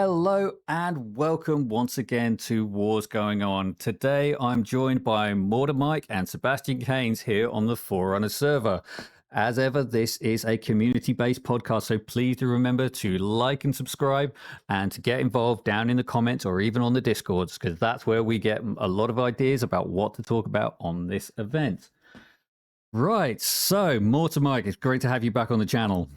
Hello and welcome once again to Wars Going On. Today I'm joined by Mortar Mike and Sebastian Keynes here on the Forerunners server. As ever, this is a community-based podcast, so please do remember to like and subscribe and to get involved down in the comments or even on the Discords, because that's where we get a lot of ideas about what to talk about on this event. Right, so Mortar Mike, it's great to have you back on the channel.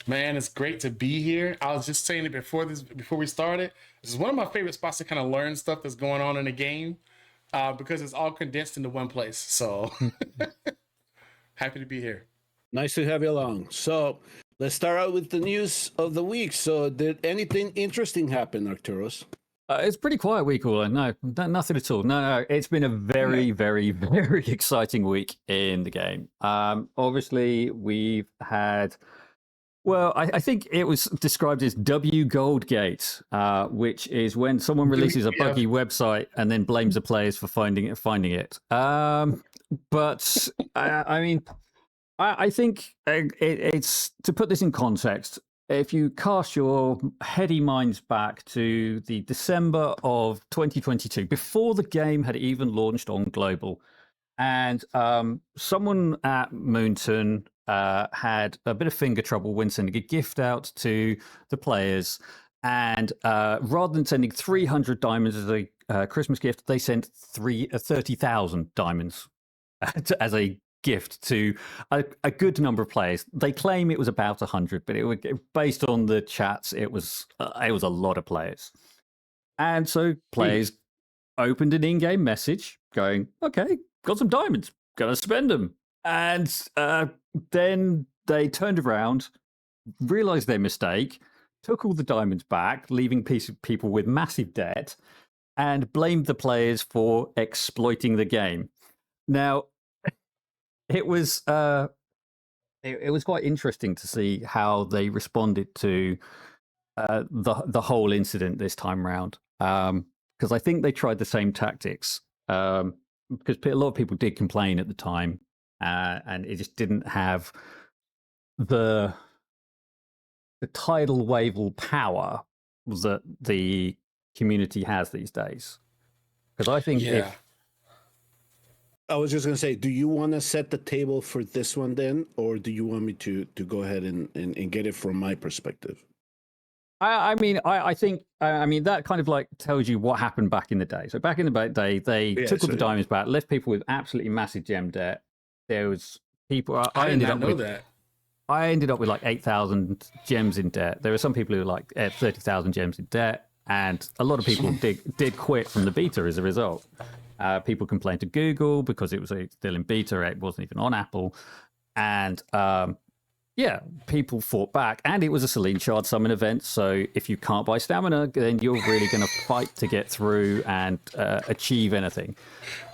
Man, it's great to be here. I was just saying it before we started. This is one of my favorite spots to kind of learn stuff that's going on in the game because it's all condensed into one place. So happy to be here. Nice to have you along. So let's start out with the news of the week. So did anything interesting happen, Arturos? It's a pretty quiet week, all. No, nothing at all. No, it's been a very, very, very exciting week in the game. Obviously, we've had... Well, I think it was described as W-GoldGate, which is when someone releases a buggy website and then blames the players for finding it. But I mean, I think it's to put this in context. If you cast your heady minds back to the December of 2022, before the game had even launched on global, and someone at Moonton had a bit of finger trouble when sending a gift out to the players, and rather than sending 300 diamonds as a Christmas gift, they sent 30,000 diamonds as a gift to a good number of players. They claim it was about 100, but based on the chats, it was a lot of players. And so players opened an in-game message going, "Okay, got some diamonds, gonna spend them." And then they turned around, realized their mistake, took all the diamonds back, leaving people with massive debt, and blamed the players for exploiting the game. Now, it was quite interesting to see how they responded to the whole incident this time round, because I think they tried the same tactics. Because a lot of people did complain at the time, and it just didn't have the tidal wave power that the community has these days. Because I think I was just going to say, do you want to set the table for this one then, or do you want me to go ahead and get it from my perspective? I mean, that kind of like tells you what happened back in the day. So back in the day, they took all the diamonds back, left people with absolutely massive gem debt. There was people. I ended up with like 8,000 gems in debt. There were some people who were like 30,000 gems in debt, and a lot of people did quit from the beta as a result. People complained to Google because it was still in beta. It wasn't even on Apple, and yeah, people fought back, and it was a Selene Shard Summon event, so if you can't buy stamina, then you're really going to fight to get through and achieve anything.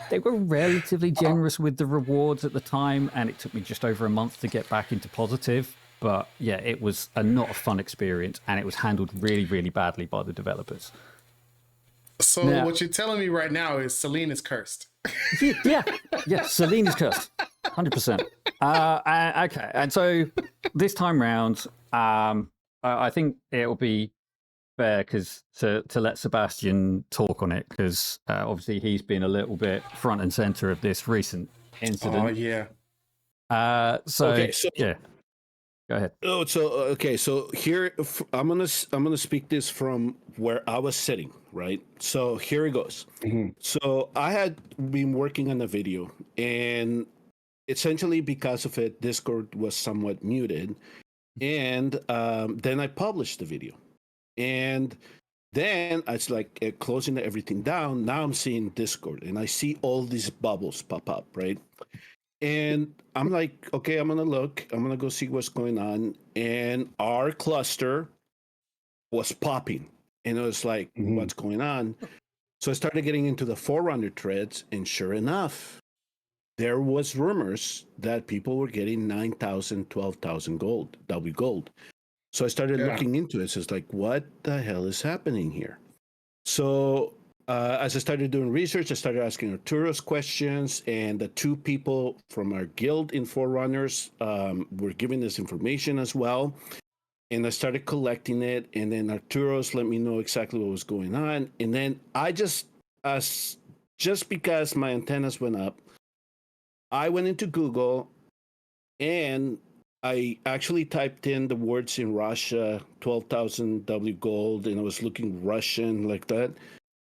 They were relatively generous with the rewards at the time, and it took me just over a month to get back into positive, but yeah, it was not a fun experience, and it was handled really, really badly by the developers. So what you're telling me right now is Selene is cursed. Yeah, Selene is cursed, 100%. Okay, and so this time round, I think it'll be fair to let Sebastian talk on it, because obviously he's been a little bit front and center of this recent incident. Oh yeah. Yeah. Go ahead. Oh, so here I'm gonna speak this from where I was sitting, right? So here it goes. Mm-hmm. So I had been working on a video, and essentially because of it, Discord was somewhat muted, and then I published the video, and then it's like closing everything down. Now I'm seeing Discord, and I see all these bubbles pop up, right? And I'm like, okay, I'm gonna go see what's going on. And our cluster was popping, and it was like, what's going on? So I started getting into the Forerunner threads, and sure enough, there was rumors that people were getting 9,000, 12,000 gold, W-Gold. So I started looking into it. So it's like, what the hell is happening here? So as I started doing research, I started asking Arturos questions, and the two people from our guild in Forerunners were giving this information as well. and I started collecting it. And then Arturos let me know exactly what was going on. And then I just because my antennas went up, I went into Google and I actually typed in the words in Russia, 12,000 W gold, and I was looking Russian like that.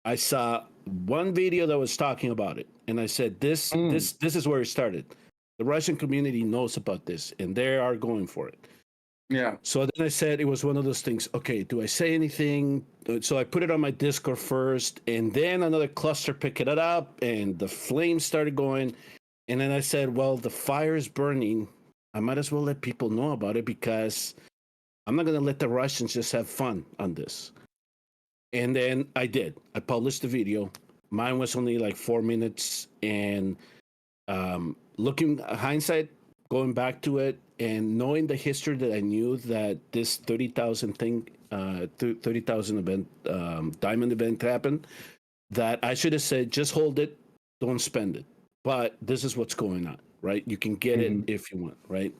I saw one video that was talking about it, and I said, "This is where it started. The Russian community knows about this, and they are going for it." Yeah. So then I said it was one of those things. Okay, do I say anything? So I put it on my Discord first, and then another cluster picked it up, and the flames started going. And then I said, "Well, the fire is burning. I might as well let people know about it because I'm not going to let the Russians just have fun on this." And then I did. I published the video. Mine was only like 4 minutes. And looking hindsight, going back to it and knowing the history that I knew that this 30,000 thing, 30,000 event, diamond event happened, that I should have said, just hold it, don't spend it. But this is what's going on, right? You can get it if you want, right?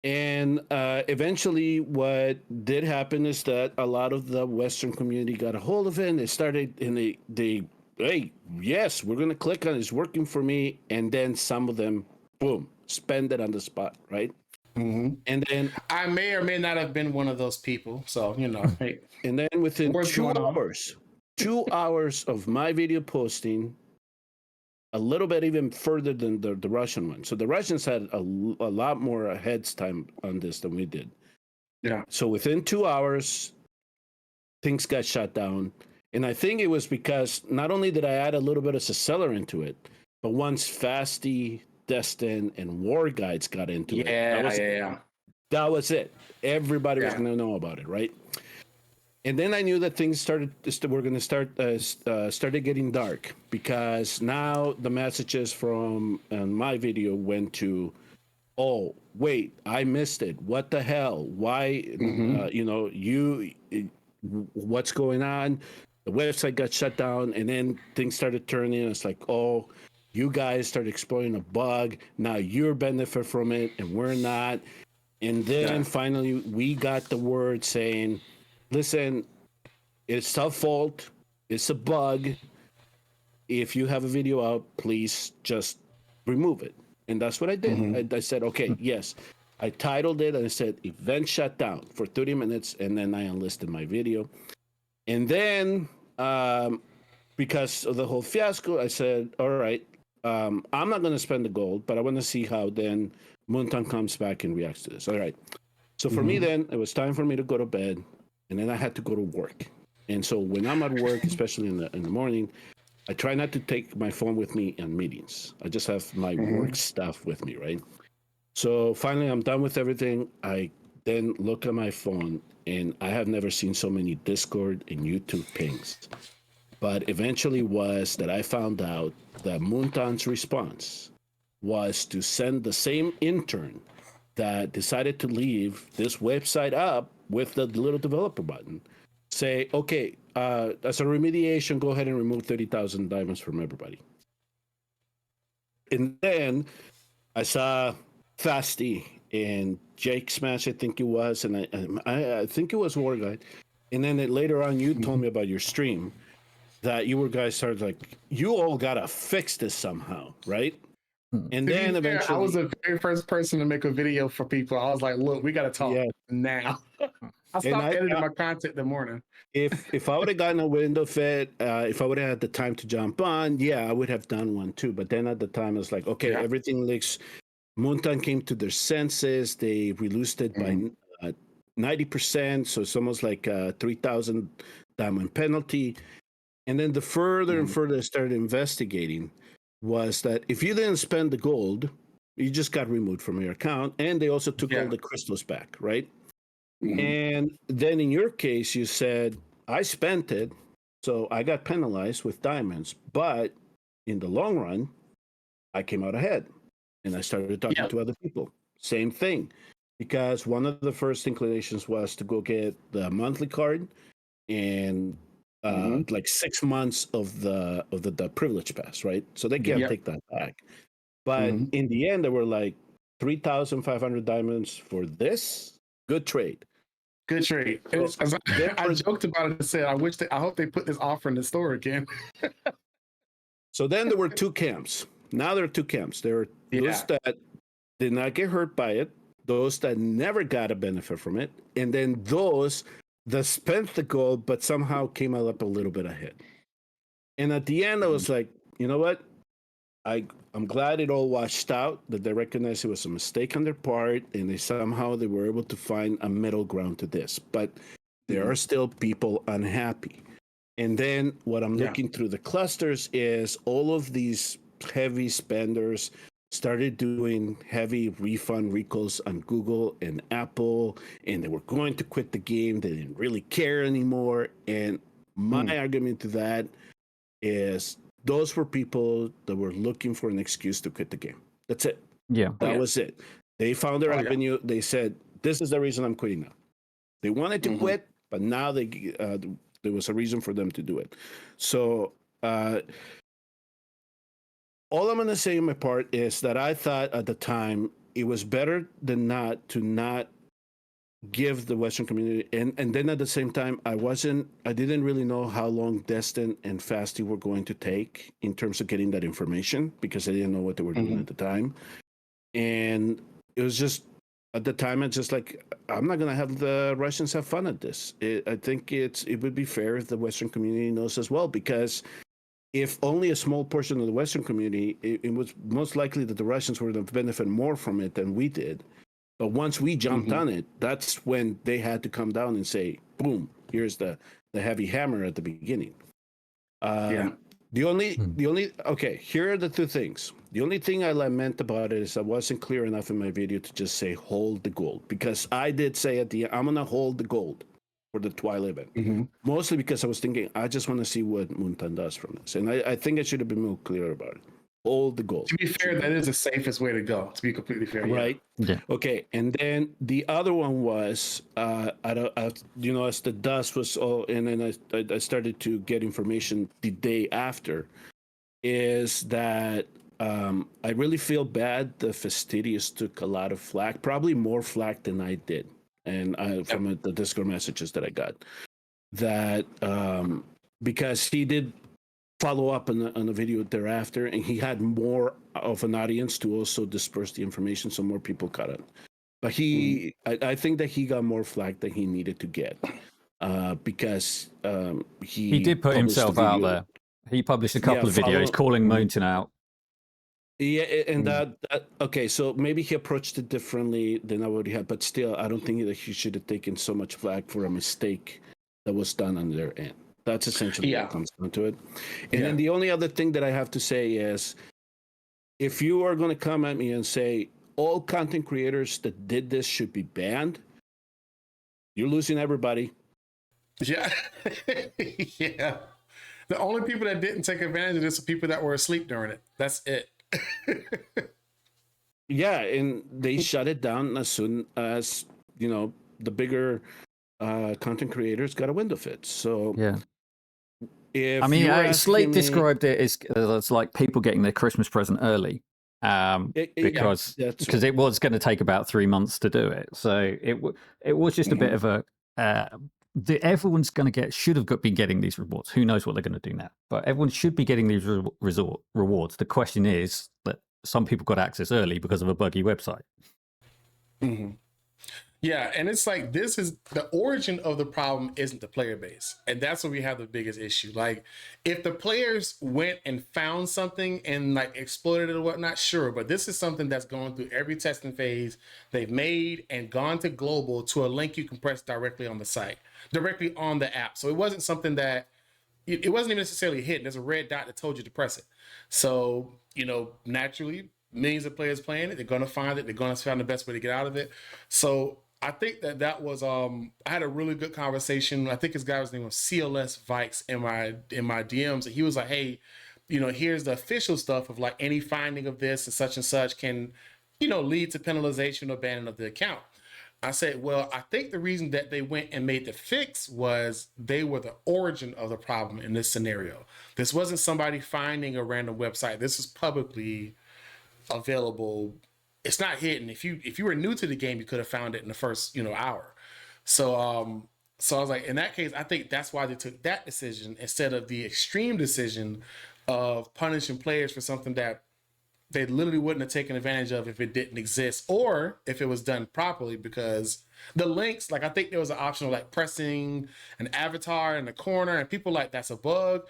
And eventually what did happen is that a lot of the Western community got a hold of it, and they started, and they hey, yes, we're going to click on it. It's working for me. And then some of them, boom, spend it on the spot, right? And then I may or may not have been one of those people. So, hey. And then within What's 2 going on? hours, 2 hours of my video posting, a little bit even further than the Russian one. So the Russians had a lot more ahead time on this than we did. Yeah. So within 2 hours, things got shut down. And I think it was because not only did I add a little bit of accelerant into it, but once Fasty, Destin, and War Guides got into it, that was it. Everybody was going to know about it, right? And then I knew that things started getting dark, because now the messages from my video went to, "Oh, wait, I missed it. What the hell? Why? What's going on?" The website got shut down, and then things started turning. It's like, "Oh, you guys started exploiting a bug. Now you're benefit from it, and we're not." And then finally, we got the word saying, "Listen, it's our fault. It's a bug. If you have a video out, please just remove it." And that's what I did. I said, "Okay, yes." I titled it and I said, "Event shut down" for 30 minutes, and then I enlisted my video. And then, because of the whole fiasco, I said, "All right, I'm not going to spend the gold, but I want to see how then Muntan comes back and reacts to this." All right. So for me, then it was time for me to go to bed, and then I had to go to work. And so when I'm at work, especially in the morning, I try not to take my phone with me in meetings. I just have my work stuff with me, right? So finally, I'm done with everything. I then look at my phone, and I have never seen so many Discord and YouTube pings. But eventually was that I found out that Muntan's response was to send the same intern that decided to leave this website up with the little developer button, say, "Okay, as a remediation, go ahead and remove 30,000 diamonds from everybody." And then I saw Fasty and Jake Smash, I think it was, and I think it was War Guide. And then later on, you told me about your stream that you guys started like, you all gotta fix this somehow, right? And then eventually, I was the very first person to make a video for people. I was like, "Look, we gotta talk now." I stopped editing my content in the morning. If I would have gotten a window fit, if I would have had the time to jump on, I would have done one too. But then at the time, I was like, okay, everything looks. Muntan came to their senses. They released it by 90%, so it's almost like a 3,000 diamond penalty. And then the further and further I started investigating was that if you didn't spend the gold, you just got removed from your account, and they also took all the crystals back, right? And then in your case, you said, "I spent it, so I got penalized with diamonds, but in the long run, I came out ahead." And I started talking to other people. Same thing, because one of the first inclinations was to go get the monthly card and like 6 months of the privilege pass, right? So they can't take that back. But in the end, they were like 3,500 diamonds for this. Good trade. Good trade. I joked about it and said, I hope they put this offer in the store again. So then there were two camps. Now there are two camps. There are those that did not get hurt by it, those that never got a benefit from it, and then those that spent the gold but somehow came out up a little bit ahead. And at the end, I was like, you know what? I'm glad it all washed out, that they recognized it was a mistake on their part, and they were able to find a middle ground to this. But there are still people unhappy. And then what I'm looking through the clusters is all of these heavy spenders started doing heavy refund recalls on Google and Apple, and they were going to quit the game. They didn't really care anymore. And my argument to that is those were people that were looking for an excuse to quit the game. That's it. Yeah. That was it. They found their avenue. They said, this is the reason I'm quitting now. They wanted to quit, but now there was a reason for them to do it. So all I'm going to say in my part is that I thought at the time it was better than not to not give the Western community, and then at the same time, I didn't really know how long Destin and Fasty were going to take in terms of getting that information, because I didn't know what they were doing at the time. And it was just, at the time, it's just like, I'm not going to have the Russians have fun at this. I think it would be fair if the Western community knows as well, because if only a small portion of the Western community, it was most likely that the Russians would have benefited more from it than we did. But once we jumped on it, that's when they had to come down and say, boom, here's the heavy hammer at the beginning. The only okay, here are the two things. The only thing I lament about it is I wasn't clear enough in my video to just say hold the gold, because I did say at the end, I'm going to hold the gold for the Twilight event. Mostly because I was thinking, I just want to see what Muntan does from this. And I think I should have been more clear about it. Hold the gold. To be fair, that is the safest way to go, to be completely fair. Right? Yeah. Okay. And then the other one was, as the dust was all, and then I started to get information the day after, is that I really feel bad the Fastidious took a lot of flack, probably more flack than I did. And from the Discord messages that I got, that because he did follow up on the video thereafter, and he had more of an audience to also disperse the information, so more people caught it. But I think that he got more flack than he needed to get, because he did put himself out there. He published a couple of videos calling Mountain out. Yeah, and that okay, so maybe he approached it differently than I would have, but still, I don't think that he should have taken so much flack for a mistake that was done on their end. That's essentially what comes down to it. And then the only other thing that I have to say is, if you are going to come at me and say all content creators that did this should be banned, you're losing everybody. Yeah. Yeah. The only people that didn't take advantage of this are people that were asleep during it. That's it. Yeah, and they shut it down as soon as, the bigger content creators got a wind of it. So yeah. If Slate described it as it's like people getting their Christmas present early, because it was going to take about 3 months to do it. So it was just a bit of a everyone's going to should have been getting these rewards. Who knows what they're going to do now? But everyone should be getting these rewards. The question is that some people got access early because of a buggy website. Yeah, and it's like, this is the origin of the problem isn't the player base. And that's where we have the biggest issue. Like, if the players went and found something and like exploited it or whatnot, sure. But this is something that's going through every testing phase they've made and gone to global to a link you can press directly on the site, directly on the app. So it wasn't something that, it wasn't even necessarily hidden. There's a red dot that told you to press it. So, naturally, millions of players playing it, they're going to find it. They're going to find the best way to get out of it. So I think that was I had a really good conversation. I think his guy's name was CLS Vikes in my DMs, and he was like, hey, here's the official stuff of like any finding of this and such can lead to penalization or banning of the account. I said, well, I think the reason that they went and made the fix was they were the origin of the problem in this scenario. This wasn't somebody finding a random website. This is publicly available. It's not hidden. If you were new to the game, you could have found it in the first hour. So I was like, in that case, I think that's why they took that decision instead of the extreme decision of punishing players for something that they literally wouldn't have taken advantage of if it didn't exist or if it was done properly. Because the links, like I think there was an option of like pressing an avatar in the corner, and people like that's a bug.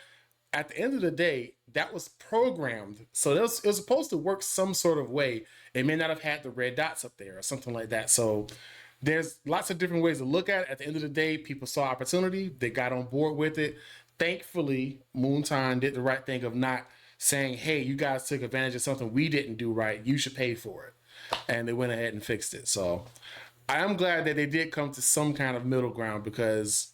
At the end of the day, that was programmed, so it was supposed to work some sort of way. It may not have had the red dots up there or something like that. So there's lots of different ways to look at it. At the end of the day, people saw opportunity, they got on board with it. Thankfully, Moontime did the right thing of not saying, hey, you guys took advantage of something we didn't do right, you should pay for it. And they went ahead and fixed it. So I am glad that they did come to some kind of middle ground, because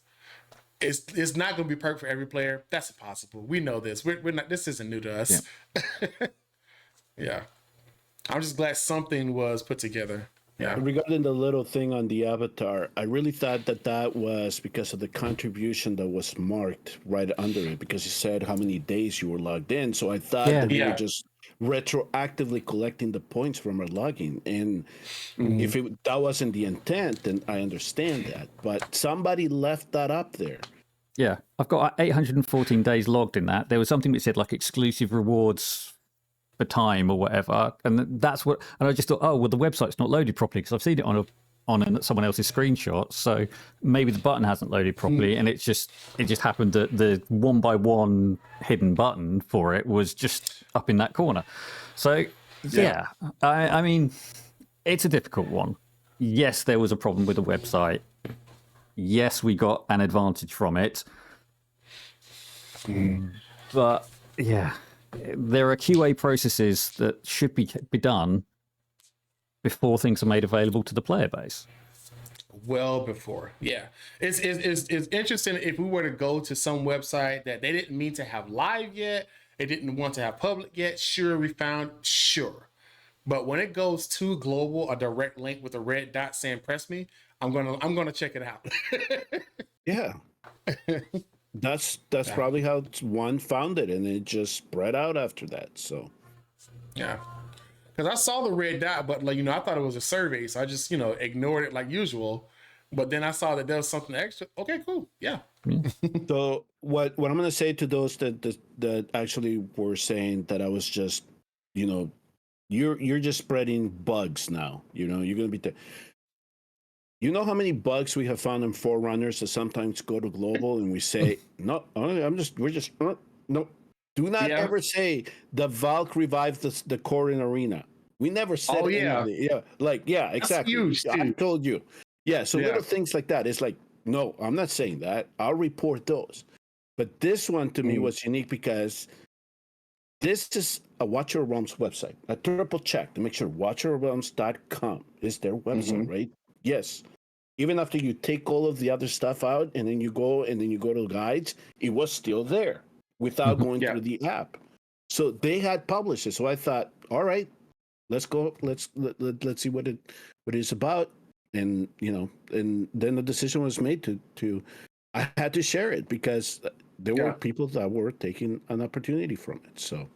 it's not going to be perfect for every player. That's impossible. We know this. We're not. This isn't new to us. Yeah. Yeah. I'm just glad something was put together. Yeah. Regarding the little thing on the avatar, I really thought that was because of the contribution that was marked right under it, because it said how many days you were logged in. So I thought that we were just retroactively collecting the points from our login. And if that wasn't the intent, then I understand that. But somebody left that up there. Yeah, I've got 814 days logged in that. There was something that said like exclusive rewards for time or whatever, and that's what. And I just thought, oh well, the website's not loaded properly because I've seen it on someone else's screenshot. So maybe the button hasn't loaded properly, and it just happened that the 1x1 hidden button for it was just up in that corner. So yeah, I mean, it's a difficult one. Yes, there was a problem with the website. Yes, we got an advantage from it. But yeah, there are QA processes that should be done before things are made available to the player base. Well before, yeah. It's interesting if we were to go to some website that they didn't mean to have live yet, they didn't want to have public yet. Sure. But when it goes to global, a direct link with a red dot saying "press me," I'm gonna check it out. Yeah, that's probably how one found it, and it just spread out after that. So yeah, because I saw the red dot, but like I thought it was a survey, so I just ignored it like usual. But then I saw that there was something extra. Okay, cool. Yeah. So what I'm gonna say to those that actually were saying that I was just you're just spreading bugs now. You're gonna be. You know how many bugs we have found in Forerunners that sometimes go to global and we say, no, no. Do not ever say the Valk revived the core in arena. We never said anything. Yeah, exactly. Huge, I told you. Yeah, so little things like that. It's like, no, I'm not saying that. I'll report those. But this one to me was unique because this is a Watcher of Realms website. I triple checked to make sure watcherofrealms.com is their website, right? Yes. Even after you take all of the other stuff out and then you go to guides, it was still there without going through the app. So they had published it. So I thought, all right, let's go. Let's see what it is about. And and then the decision was made to I had to share it because there were people that were taking an opportunity from it. So.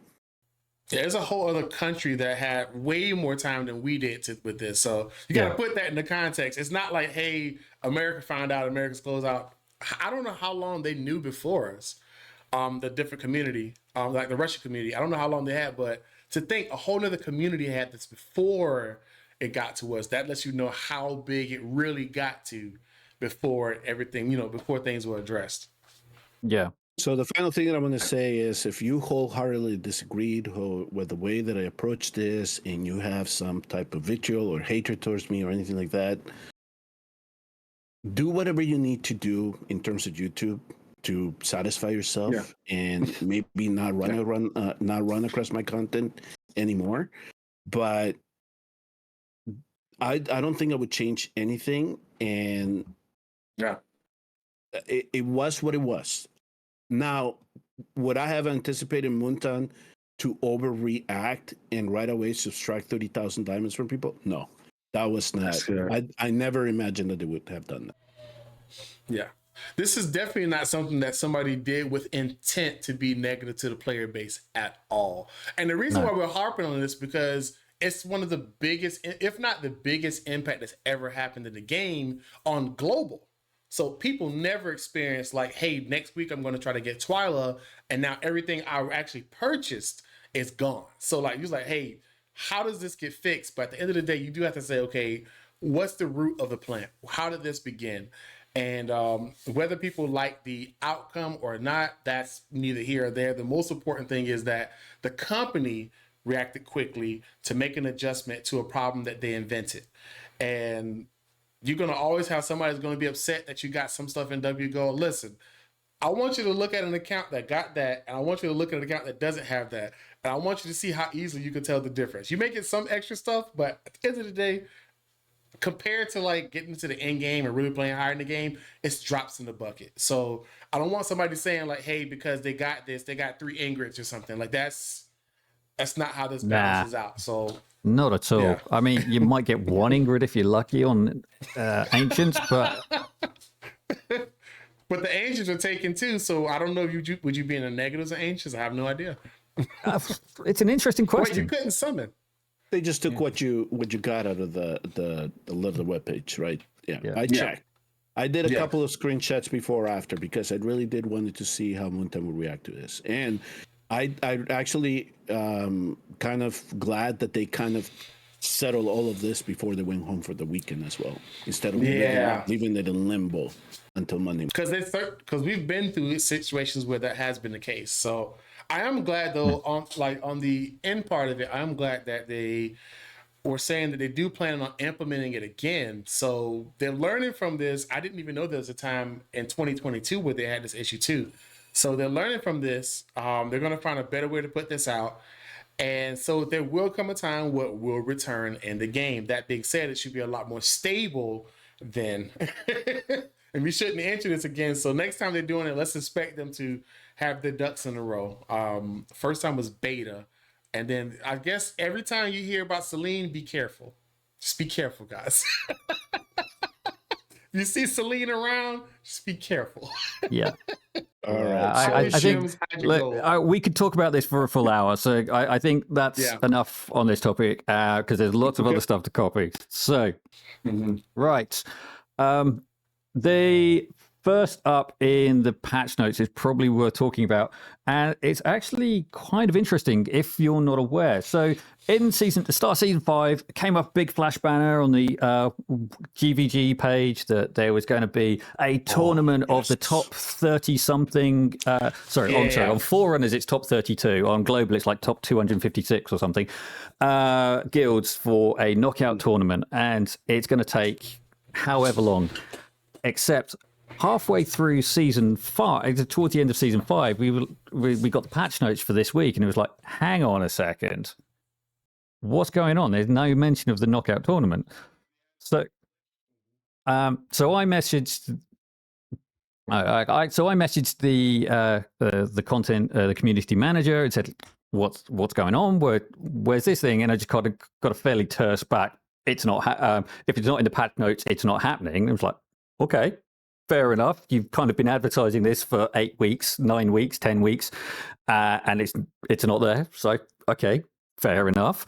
Yeah, there's a whole other country that had way more time than we did with this. So you got to put that into context. It's not like, hey, America found out, America's closed out. I don't know how long they knew before us, the different community, like the Russian community. I don't know how long they had, but to think a whole other community had this before it got to us, that lets you know how big it really got to before everything, before things were addressed. Yeah. So the final thing that I'm going to say is if you wholeheartedly disagreed with the way that I approached this and you have some type of vitriol or hatred towards me or anything like that, do whatever you need to do in terms of YouTube to satisfy yourself and maybe not run across my content anymore. But I don't think I would change anything. And it was what it was. Now, would I have anticipated Muntan to overreact and right away subtract 30,000 diamonds from people? No, that was not. I never imagined that they would have done that. Yeah. This is definitely not something that somebody did with intent to be negative to the player base at all. And the reason why we're harping on this because it's one of the biggest, if not the biggest impact that's ever happened in the game on global. So people never experience like, hey, next week I'm going to try to get Twyla, and now everything I actually purchased is gone. So like, you're like, hey, how does this get fixed? But at the end of the day, you do have to say, okay, what's the root of the plant? How did this begin? And whether people like the outcome or not, that's neither here or there. The most important thing is that the company reacted quickly to make an adjustment to a problem that they invented. And you're going to always have somebody that's going to be upset that you got some stuff in WGold. Listen, I want you to look at an account that got that, and I want you to look at an account that doesn't have that. And I want you to see how easily you can tell the difference. You may get some extra stuff, but at the end of the day, compared to like getting to the end game and really playing higher in the game, it's drops in the bucket. So I don't want somebody saying like, hey, because they got this, they got 3 Ingrits or something. Like that's not how this balances out. So not at all. Yeah. I mean, you might get 1 Ingrid if you're lucky on Ancients, but but the Ancients are taken too. So I don't know if would you be in the negatives of Ancients? I have no idea. it's an interesting question. Wait, you couldn't summon. They just took what you got out of the webpage, right? Yeah. I checked. I did a couple of screenshots before or after because I really did wanted to see how Moontan would react to this. And I actually kind of glad that they kind of settled all of this before they went home for the weekend as well, instead of leaving it in limbo until Monday. Because we've been through situations where that has been the case. So I am glad though, on the end part of it, I'm glad that they were saying that they do plan on implementing it again. So they're learning from this. I didn't even know there was a time in 2022 where they had this issue too. So they're learning from this. They're going to find a better way to put this out. And so there will come a time where it will return in the game. That being said, it should be a lot more stable then. And we shouldn't enter this again. So next time they're doing it, let's expect them to have their ducks in a row. First time was beta. And then I guess every time you hear about Celine, be careful. Just be careful, guys. You see Celine around, just be careful. Yeah. All right. I think we could talk about this for a full hour. So I think that's enough on this topic because there's lots of other stuff to copy. So, right. The first up in the patch notes is probably worth talking about, and it's actually kind of interesting if you're not aware. So in the start of season 5, came up a big flash banner on the GvG page that there was going to be a tournament of the top 30-something. On Forerunners it's top 32. On Global it's like top 256 or something. Guilds for a knockout tournament, and it's going to take however long. Except halfway through season 5, towards the end of season 5, we got the patch notes for this week, and it was like, hang on a second, what's going on? There's no mention of the knockout tournament. So, I messaged. I messaged the content, the community manager, and said, "What's going on? Where's this thing?" And I just got a fairly terse back. It's not. If it's not in the patch notes, it's not happening. And it was like, okay, fair enough. You've kind of been advertising this for 8 weeks, 9 weeks, 10 weeks, and it's not there. So, okay, fair enough.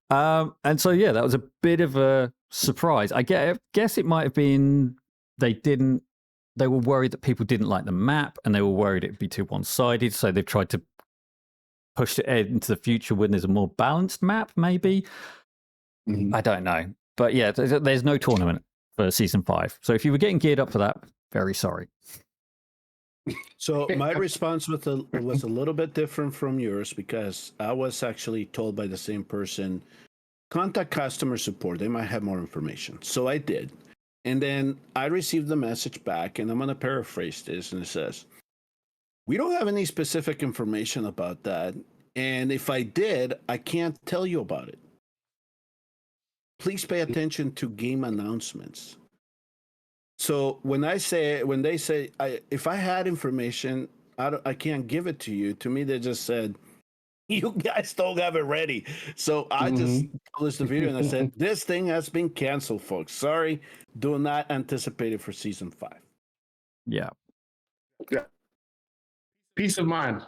And so, yeah, that was a bit of a surprise. I guess it might have been they were worried that people didn't like the map, and they were worried it'd be too one-sided. So they've tried to push it into the future when there's a more balanced map, maybe. I don't know. But yeah, there's no tournament for season 5. So if you were getting geared up for that, very sorry. So my response was a little bit different from yours, because I was actually told by the same person, contact customer support. They might have more information. So I did. And then I received the message back, and I'm going to paraphrase this, and it says, we don't have any specific information about that. And if I did, I can't tell you about it. Please pay attention to game announcements. So when they say, if I had information, I can't give it to you. To me, they just said, you guys don't have it ready. So I just published the video and I said, this thing has been canceled, folks. Sorry, do not anticipate it for season 5. Yeah. Peace of mind.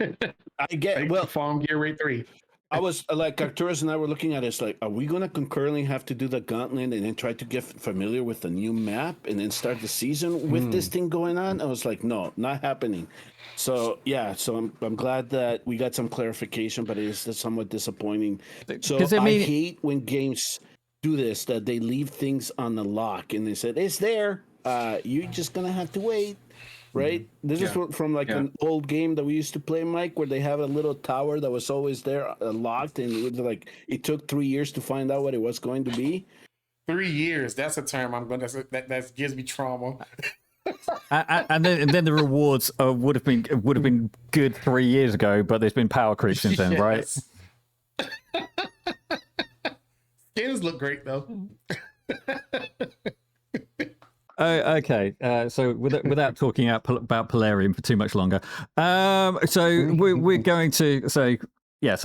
I get Farm Gear Rate 3. I was like, Arcturus and I were looking at it. It's like, are we going to concurrently have to do the gauntlet and then try to get familiar with the new map and then start the season with this thing going on? I was like, no, not happening. So yeah, so I'm glad that we got some clarification, but it is somewhat disappointing. So I hate when games do this, that they leave things on the lock and they said it's there. You're just gonna have to wait. Right? This is from like an old game that we used to play, Mike, where they have a little tower that was always there locked, and it was like it took 3 years to find out what it was going to be. 3 years. That's a term that gives me trauma. and then the rewards would have been good 3 years ago, but there's been power creep since then, right? Skins look great though. Okay, so without talking about Polarium for too much longer, so we're going to so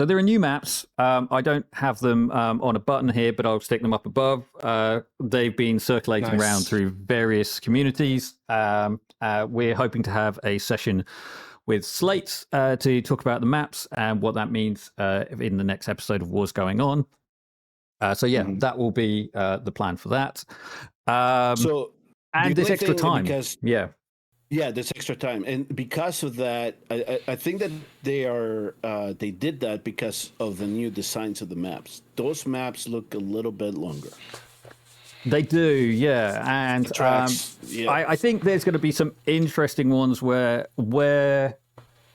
there are new maps. I don't have them on a button here, but I'll stick them up above. They've been circulating around through various communities. We're hoping to have a session with Slate to talk about the maps and what that means in the next episode of Wars Going On. That will be the plan for that. And this extra time, this extra time, and because of that, I think that they did that because of the new designs of the maps. Those maps look a little bit longer. They do, yeah, and I think there's going to be some interesting ones where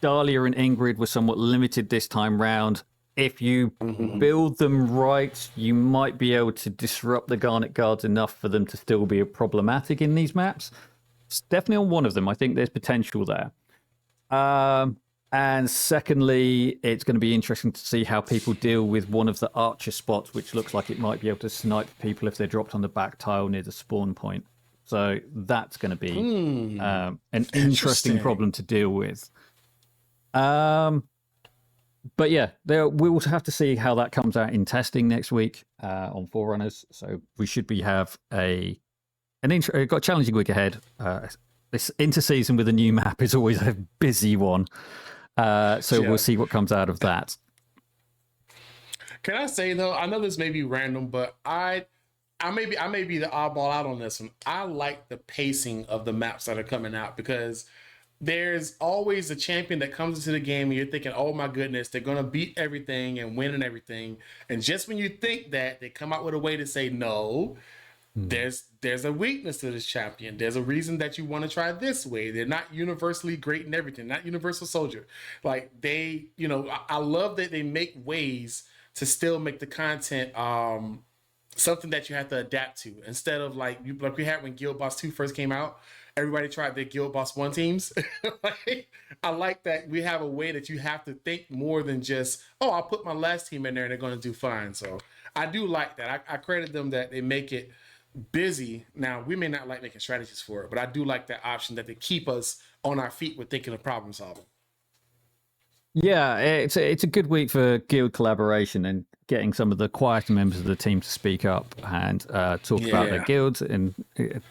Dahlia and Ingrid were somewhat limited this time round. If you build them right, you might be able to disrupt the Garnet Guards enough for them to still be problematic in these maps. It's definitely on one of them. I think there's potential there. And secondly, it's going to be interesting to see how people deal with one of the archer spots, which looks like it might be able to snipe people if they're dropped on the back tile near the spawn point. So that's going to be an interesting problem to deal with. But yeah, we will have to see how that comes out in testing next week on Forerunners. So we should got a challenging week ahead. This interseason with a new map is always a busy one. We'll see what comes out of that. Can I say though, I know this may be random, but I may be the oddball out on this one. I like the pacing of the maps that are coming out because there's always a champion that comes into the game and you're thinking, oh my goodness, they're going to beat everything and win and everything. And just when you think that, they come out with a way to say, no, there's a weakness to this champion. There's a reason that you want to try this way. They're not universally great in everything, not universal soldier. Like I love that they make ways to still make the content something that you have to adapt to instead of like we had when Guild Boss 2 first came out. Everybody tried their Guild Boss 1 teams. I like that we have a way that you have to think more than just, I'll put my last team in there and they're going to do fine. So I do like that. I credit them that they make it busy. Now, we may not like making strategies for it, but I do like that option that they keep us on our feet with thinking of problem solving. Yeah, it's a good week for guild collaboration and getting some of the quieter members of the team to speak up and talk about their guilds and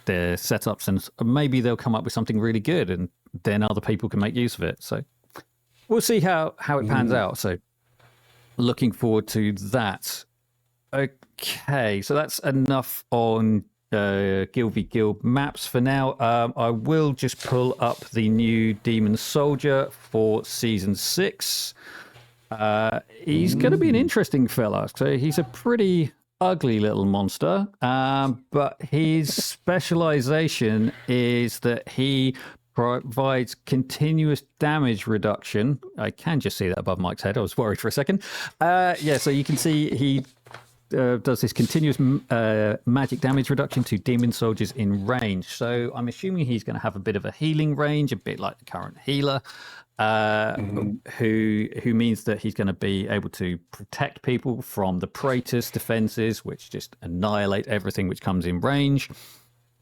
their setups, and maybe they'll come up with something really good, and then other people can make use of it. So we'll see how it pans out. So looking forward to that. Okay, so that's enough on Guild v Guild maps for now. I will just pull up the new Demon Soldier for Season 6. He's going to be an interesting fella. So he's a pretty ugly little monster, but his specialization is that he provides continuous damage reduction. I can just see that above Mike's head. I was worried for a second. So you can see he does this continuous magic damage reduction to demon soldiers in range. So I'm assuming he's going to have a bit of a healing range, a bit like the current healer, who means that he's going to be able to protect people from the Praetor's defenses, which just annihilate everything which comes in range,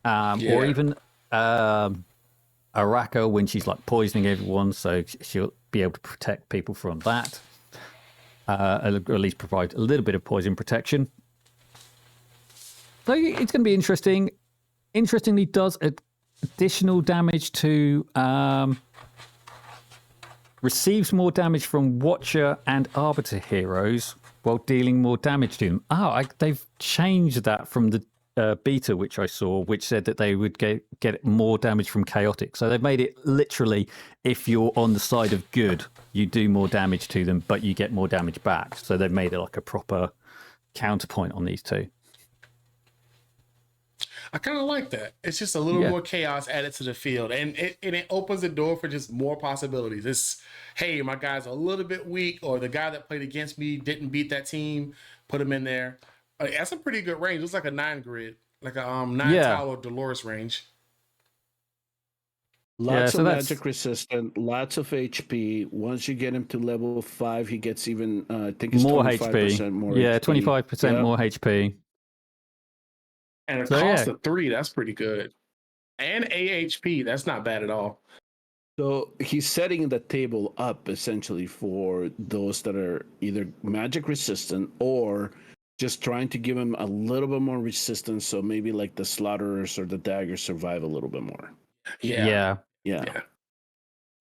or even Araka when she's like poisoning everyone, so she'll be able to protect people from that. Or at least provide a little bit of poison protection. So it's going to be interesting. Interestingly, does additional damage to receives more damage from Watcher and Arbiter heroes while dealing more damage to them. They've changed that from the beta, which I saw, which said that they would get more damage from Chaotic. So they've made it literally, if you're on the side of good, you do more damage to them, but you get more damage back. So they've made it like a proper counterpoint on these two. I kind of like that. It's just a little more chaos added to the field, and it opens the door for just more possibilities. It's, hey, my guy's a little bit weak, or the guy that played against me didn't beat that team, put him in there. That's a pretty good range. It's like a 9 grid, like a 9-tile or Dolores range. Lots of magic resistant, lots of HP. Once you get him to level 5, he gets even, I think it's more 25% HP. more Yeah, HP. 25% more HP. And a cost of 3, that's pretty good. And AHP, that's not bad at all. So he's setting the table up essentially for those that are either magic resistant or just trying to give him a little bit more resistance. So maybe like the slaughterers or the daggers survive a little bit more. Yeah.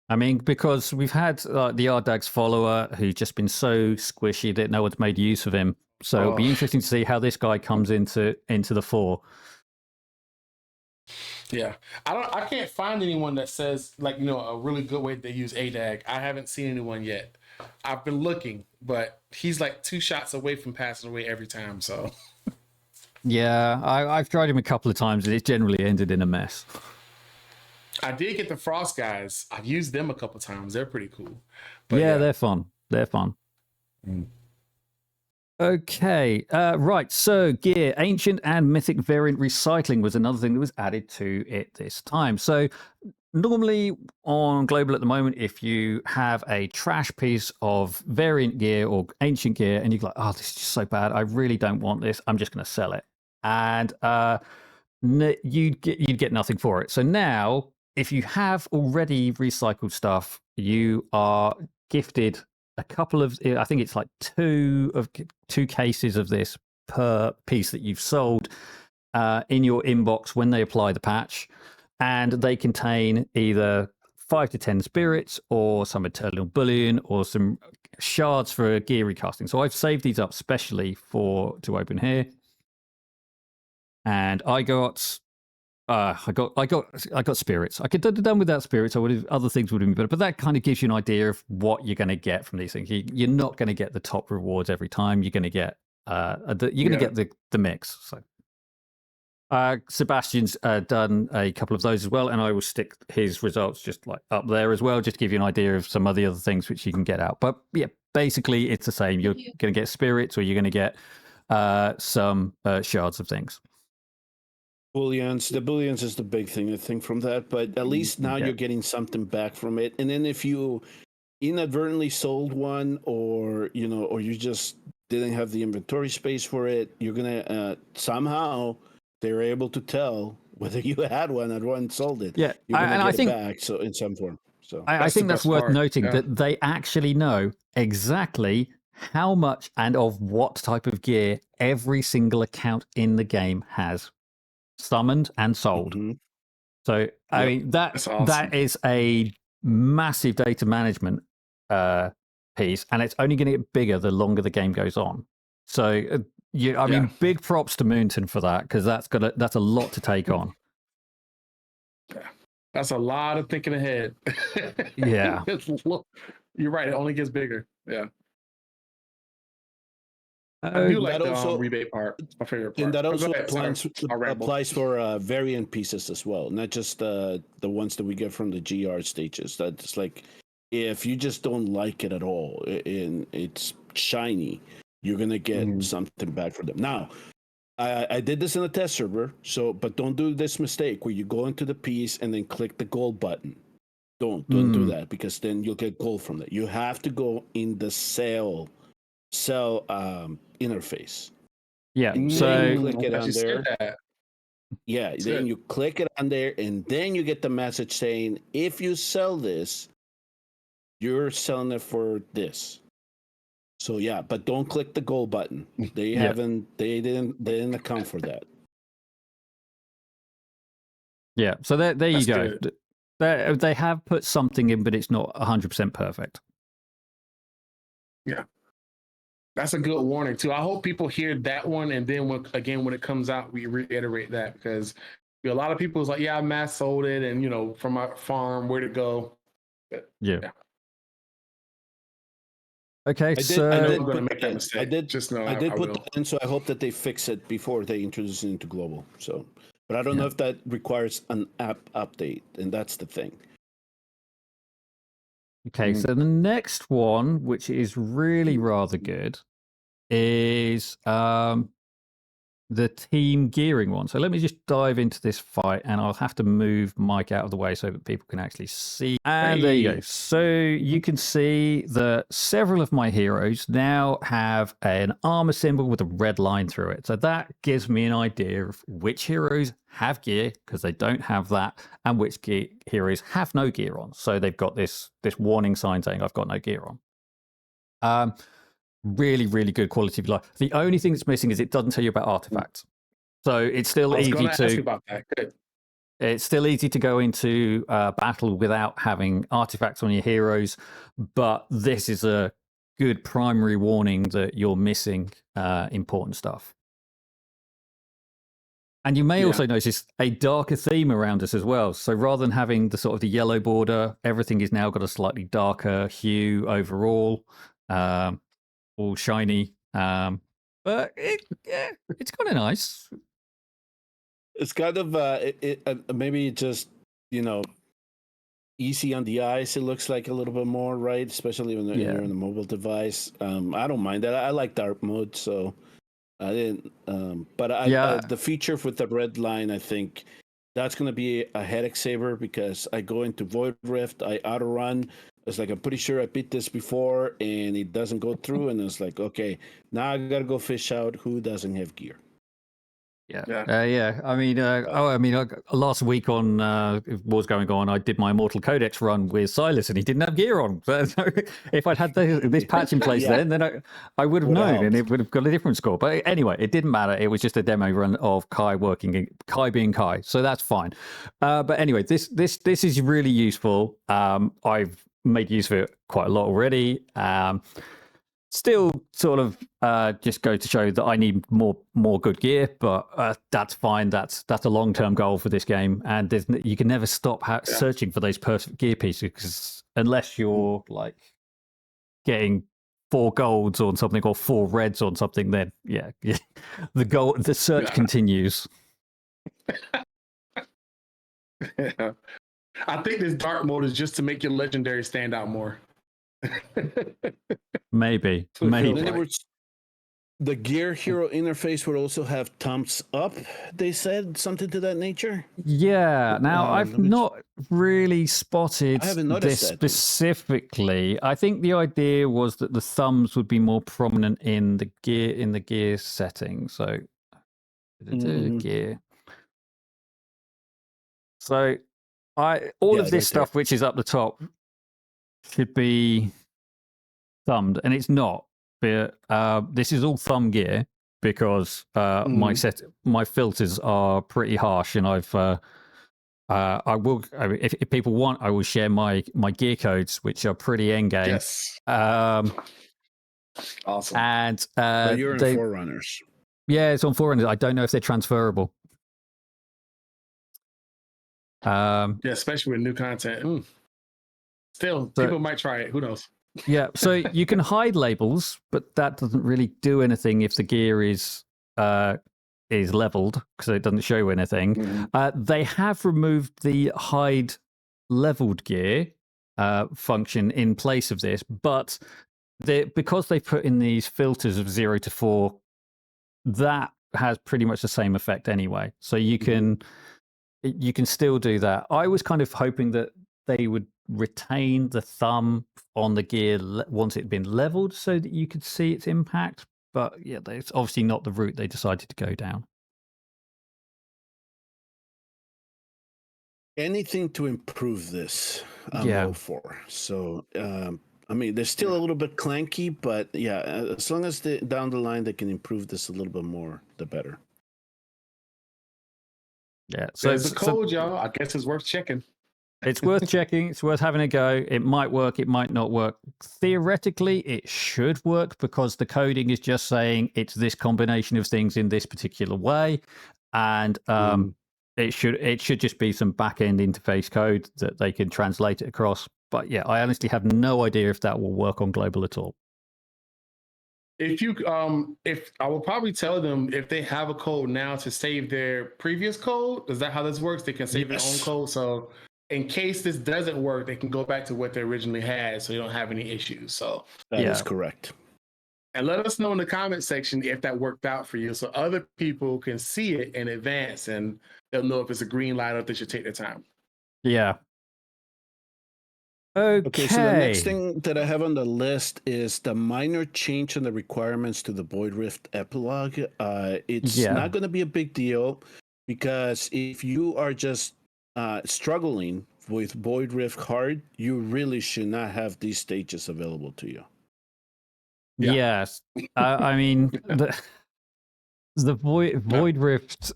I mean, because we've had the Ardag's follower who's just been so squishy that no one's made use of him. So it'll be interesting to see how this guy comes into the fore. Yeah, I can't find anyone that says, like, a really good way to use ADAG. I haven't seen anyone yet. I've been looking, but he's like 2 shots away from passing away every time. So yeah, I've tried him a couple of times and it generally ended in a mess. I did get the Frost guys. I've used them a couple of times. They're pretty cool. But yeah, they're fun. Okay, right. So gear, ancient and mythic variant recycling was another thing that was added to it this time. So normally on Global at the moment, if you have a trash piece of variant gear or ancient gear and you're like, oh, this is just so bad, I really don't want this, I'm just going to sell it. And you'd get nothing for it. So now, if you have already recycled stuff, you are gifted a couple of, I think it's like 2 cases of this per piece that you've sold in your inbox when they apply the patch, and they contain either 5 to 10 spirits or some eternal bullion or some shards for gear recasting. So I've saved these up specially to open here, and I got spirits. I could have done without spirits. Other things would have been better, but that kind of gives you an idea of what you're going to get from these things. You're not going to get the top rewards every time. You're going to get get the mix. So Sebastian's done a couple of those as well, and I will stick his results just like up there as well, just to give you an idea of some of the other things which you can get out. But yeah, basically it's the same. You're going to get spirits, or you're going to get some shards of things. Bullions. The bullions is the big thing, I think, from that. But at least now you're getting something back from it. And then if you inadvertently sold one, or you just didn't have the inventory space for it, you're gonna somehow they're able to tell whether you had one and one sold it. Yeah, you're gonna and get I think it back, so in some form. So I think that's worth noting, that they actually know exactly how much and of what type of gear every single account in the game has summoned and sold. So I mean that is a massive data management piece, and it's only going to get bigger the longer the game goes on. So I mean, big props to Moonton for that, because that's a lot to take on. Yeah, that's a lot of thinking ahead. Yeah, you're right. It only gets bigger. Yeah. I do like the rebate part. It's my favorite part. And that also applies for variant pieces as well, not just the ones that we get from the GR stages. That's like, if you just don't like it at all and it's shiny, you're gonna get something back for them. Now, I did this in a test server, but don't do this mistake where you go into the piece and then click the gold button. Don't do that, because then you'll get gold from that. You have to go in the sell interface. Yeah, so click it on there. Yeah, then you click it on there, and then you get the message saying, if you sell this, you're selling it for this. So yeah, but don't click the gold button. They didn't account for that. Yeah, so there you go. They have put something in, but it's not 100% perfect. Yeah. That's a good warning too. I hope people hear that one, and then when it comes out, we reiterate that, because a lot of people is like, "Yeah, I mass sold it, and from my farm, where'd it go?" But, yeah. Okay, I did I'm gonna put make that mistake. I did Just know I did put will. that in, so I hope that they fix it before they introduce it into global. So, but I don't know if that requires an app update, and that's the thing. Okay, so the next one, which is really rather good, is the team gearing one. So let me just dive into this fight, and I'll have to move Mike out of the way so that people can actually see. And there you go. So you can see that several of my heroes now have an armor symbol with a red line through it. So that gives me an idea of which heroes have gear, because they don't have that, and which heroes have no gear on. So they've got this warning sign saying I've got no gear on. Really, really good quality of life. The only thing that's missing is it doesn't tell you about artifacts. So it's still easy to. Ask you about that. Good. It's still easy to go into battle without having artifacts on your heroes, but this is a good primary warning that you're missing important stuff. And you may also notice a darker theme around us as well. So rather than having the sort of the yellow border, everything is now got a slightly darker hue overall. All shiny, but it's kind of nice. It's kind of maybe just easy on the eyes. It looks like a little bit more, right? Especially when you're on a mobile device. I don't mind that. I like dark mode, so I didn't. But the feature with the red line, I think that's going to be a headache saver, because I go into Void Rift, I auto run. It's like, I'm pretty sure I beat this before, and it doesn't go through. And it's like, okay, now I got to go fish out who doesn't have gear. Yeah. I mean, last week on Wars Going On, I did my Immortal Codex run with Silas, and he didn't have gear on. So if I'd had this patch in place then I would have known, and it would have got a different score. But anyway, it didn't matter. It was just a demo run of Kai being Kai, so that's fine. But anyway, this is really useful. I've made use of it quite a lot already. Still sort of just go to show that I need more good gear, but that's fine. That's a long-term goal for this game, and you can never stop searching for those perfect gear pieces, because unless you're like getting 4 golds on something or 4 reds on something, then the search continues. I think this dark mode is just to make your legendary stand out more. Maybe. The gear hero interface would also have thumbs up, they said, something to that nature. Yeah. Now, I've not really spotted this specifically. I think the idea was that the thumbs would be more prominent in the gear setting. So gear. So all of this stuff which is up the top should be thumbed, and it's not. But this is all thumb gear, because my filters are pretty harsh, and I will, if people want, I will share my gear codes, which are pretty end game. Yes. Awesome. And but you're in Forerunners. Yeah, it's on Forerunners. I don't know if they're transferable. Especially with new content. Still, people might try it. Who knows? Yeah, so you can hide labels, but that doesn't really do anything if the gear is leveled, because it doesn't show anything. They have removed the hide leveled gear function in place of this, but because they put in these filters of 0 to 4, that has pretty much the same effect anyway. So you can still do that. I was kind of hoping that they would retain the thumb on the gear once it had been leveled, so that you could see its impact. But yeah, it's obviously not the route they decided to go down. Anything to improve this, I'm all for. So, I mean, they're still a little bit clanky, but yeah, as long as down the line they can improve this a little bit more, the better. Yeah. So there's the code, y'all. I guess it's worth checking. It's worth checking. It's worth having a go. It might work. It might not work. Theoretically, it should work because the coding is just saying it's this combination of things in this particular way, and it should just be some back end interface code that they can translate it across. But yeah, I honestly have no idea if that will work on global at all. If I will probably tell them if they have a code now to save their previous code. Is that how this works? They can save their own code. So in case this doesn't work, they can go back to what they originally had, so you don't have any issues. So that is correct. And let us know in the comment section if that worked out for you, so other people can see it in advance and they'll know if it's a green light or if they should take their time. Yeah. Okay, so the next thing that I have on the list is the minor change in the requirements to the Void Rift Epilogue. It's not going to be a big deal because if you are just struggling with Void Rift hard, you really should not have these stages available to you. Yes. I mean, the Void Rift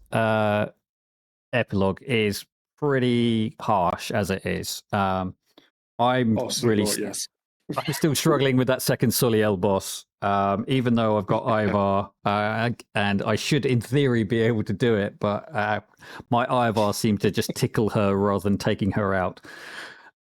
Epilogue is pretty harsh as it is. I'm I'm still struggling with that second Soliel boss, even though I've got Iovar, and I should, in theory, be able to do it, but my Iovar seemed to just tickle her rather than taking her out.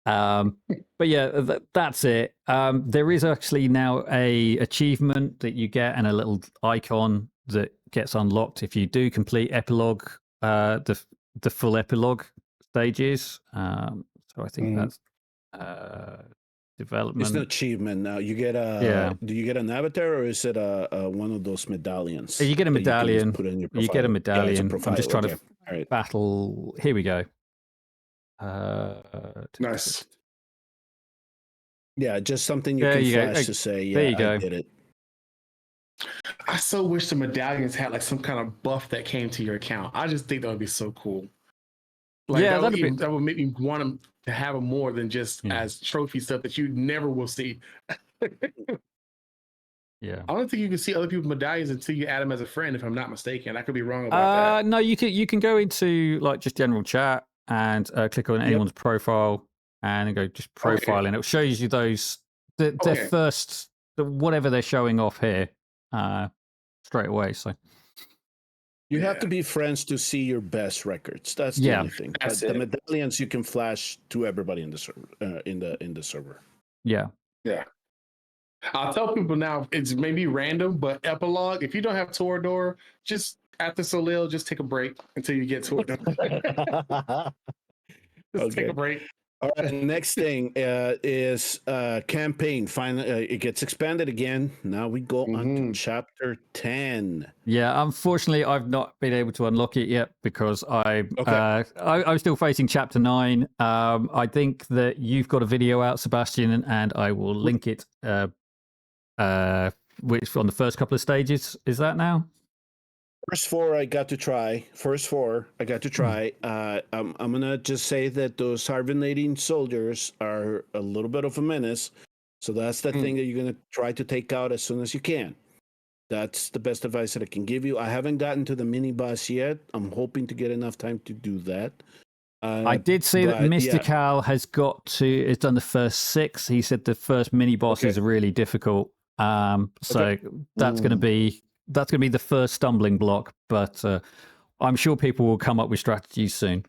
But yeah, that's it. There is actually now a achievement that you get and a little icon that gets unlocked if you do complete Epilogue, the full Epilogue stages. So I think that's development. It's an achievement now. You get a do you get an avatar or is it a one of those medallions? You get a medallion. You get a medallion. Profile. I'm just trying to battle. Here we go. Nice. Yeah, just something you can flash to say, yeah, there you go. I did it. I so wish the medallions had like some kind of buff that came to your account. I just think that would be so cool. Like, that would make me want them to have them more than just as trophy stuff that you never will see. Yeah, I don't think you can see other people's medallions until you add them as a friend. If I'm not mistaken, I could be wrong about that. No, you can go into like just general chat and click on anyone's profile and then go just profile, and it shows you those their first whatever they're showing off here straight away. So. You have to be friends to see your best records. That's the only thing. But the medallions you can flash to everybody in the server. In the server. Yeah. I'll tell people now. It's maybe random, but Epilogue. If you don't have Torador, just after Solil, just take a break until you get Torador. Take a break. All right. Next thing is campaign. Finally, it gets expanded again. Now we go on to chapter 10. Yeah, unfortunately, I've not been able to unlock it yet because I'm still facing chapter 9. I think that you've got a video out, Sebastian, and I will link it. Which on the first couple of stages is that now? First four I got to try. I'm gonna just say that those hibernating soldiers are a little bit of a menace. So that's the thing that you're gonna try to take out as soon as you can. That's the best advice that I can give you. I haven't gotten to the mini boss yet. I'm hoping to get enough time to do that. I did see that Mystical has done the first 6. He said the first mini boss is really difficult. So that's going to be the first stumbling block, but I'm sure people will come up with strategies soon.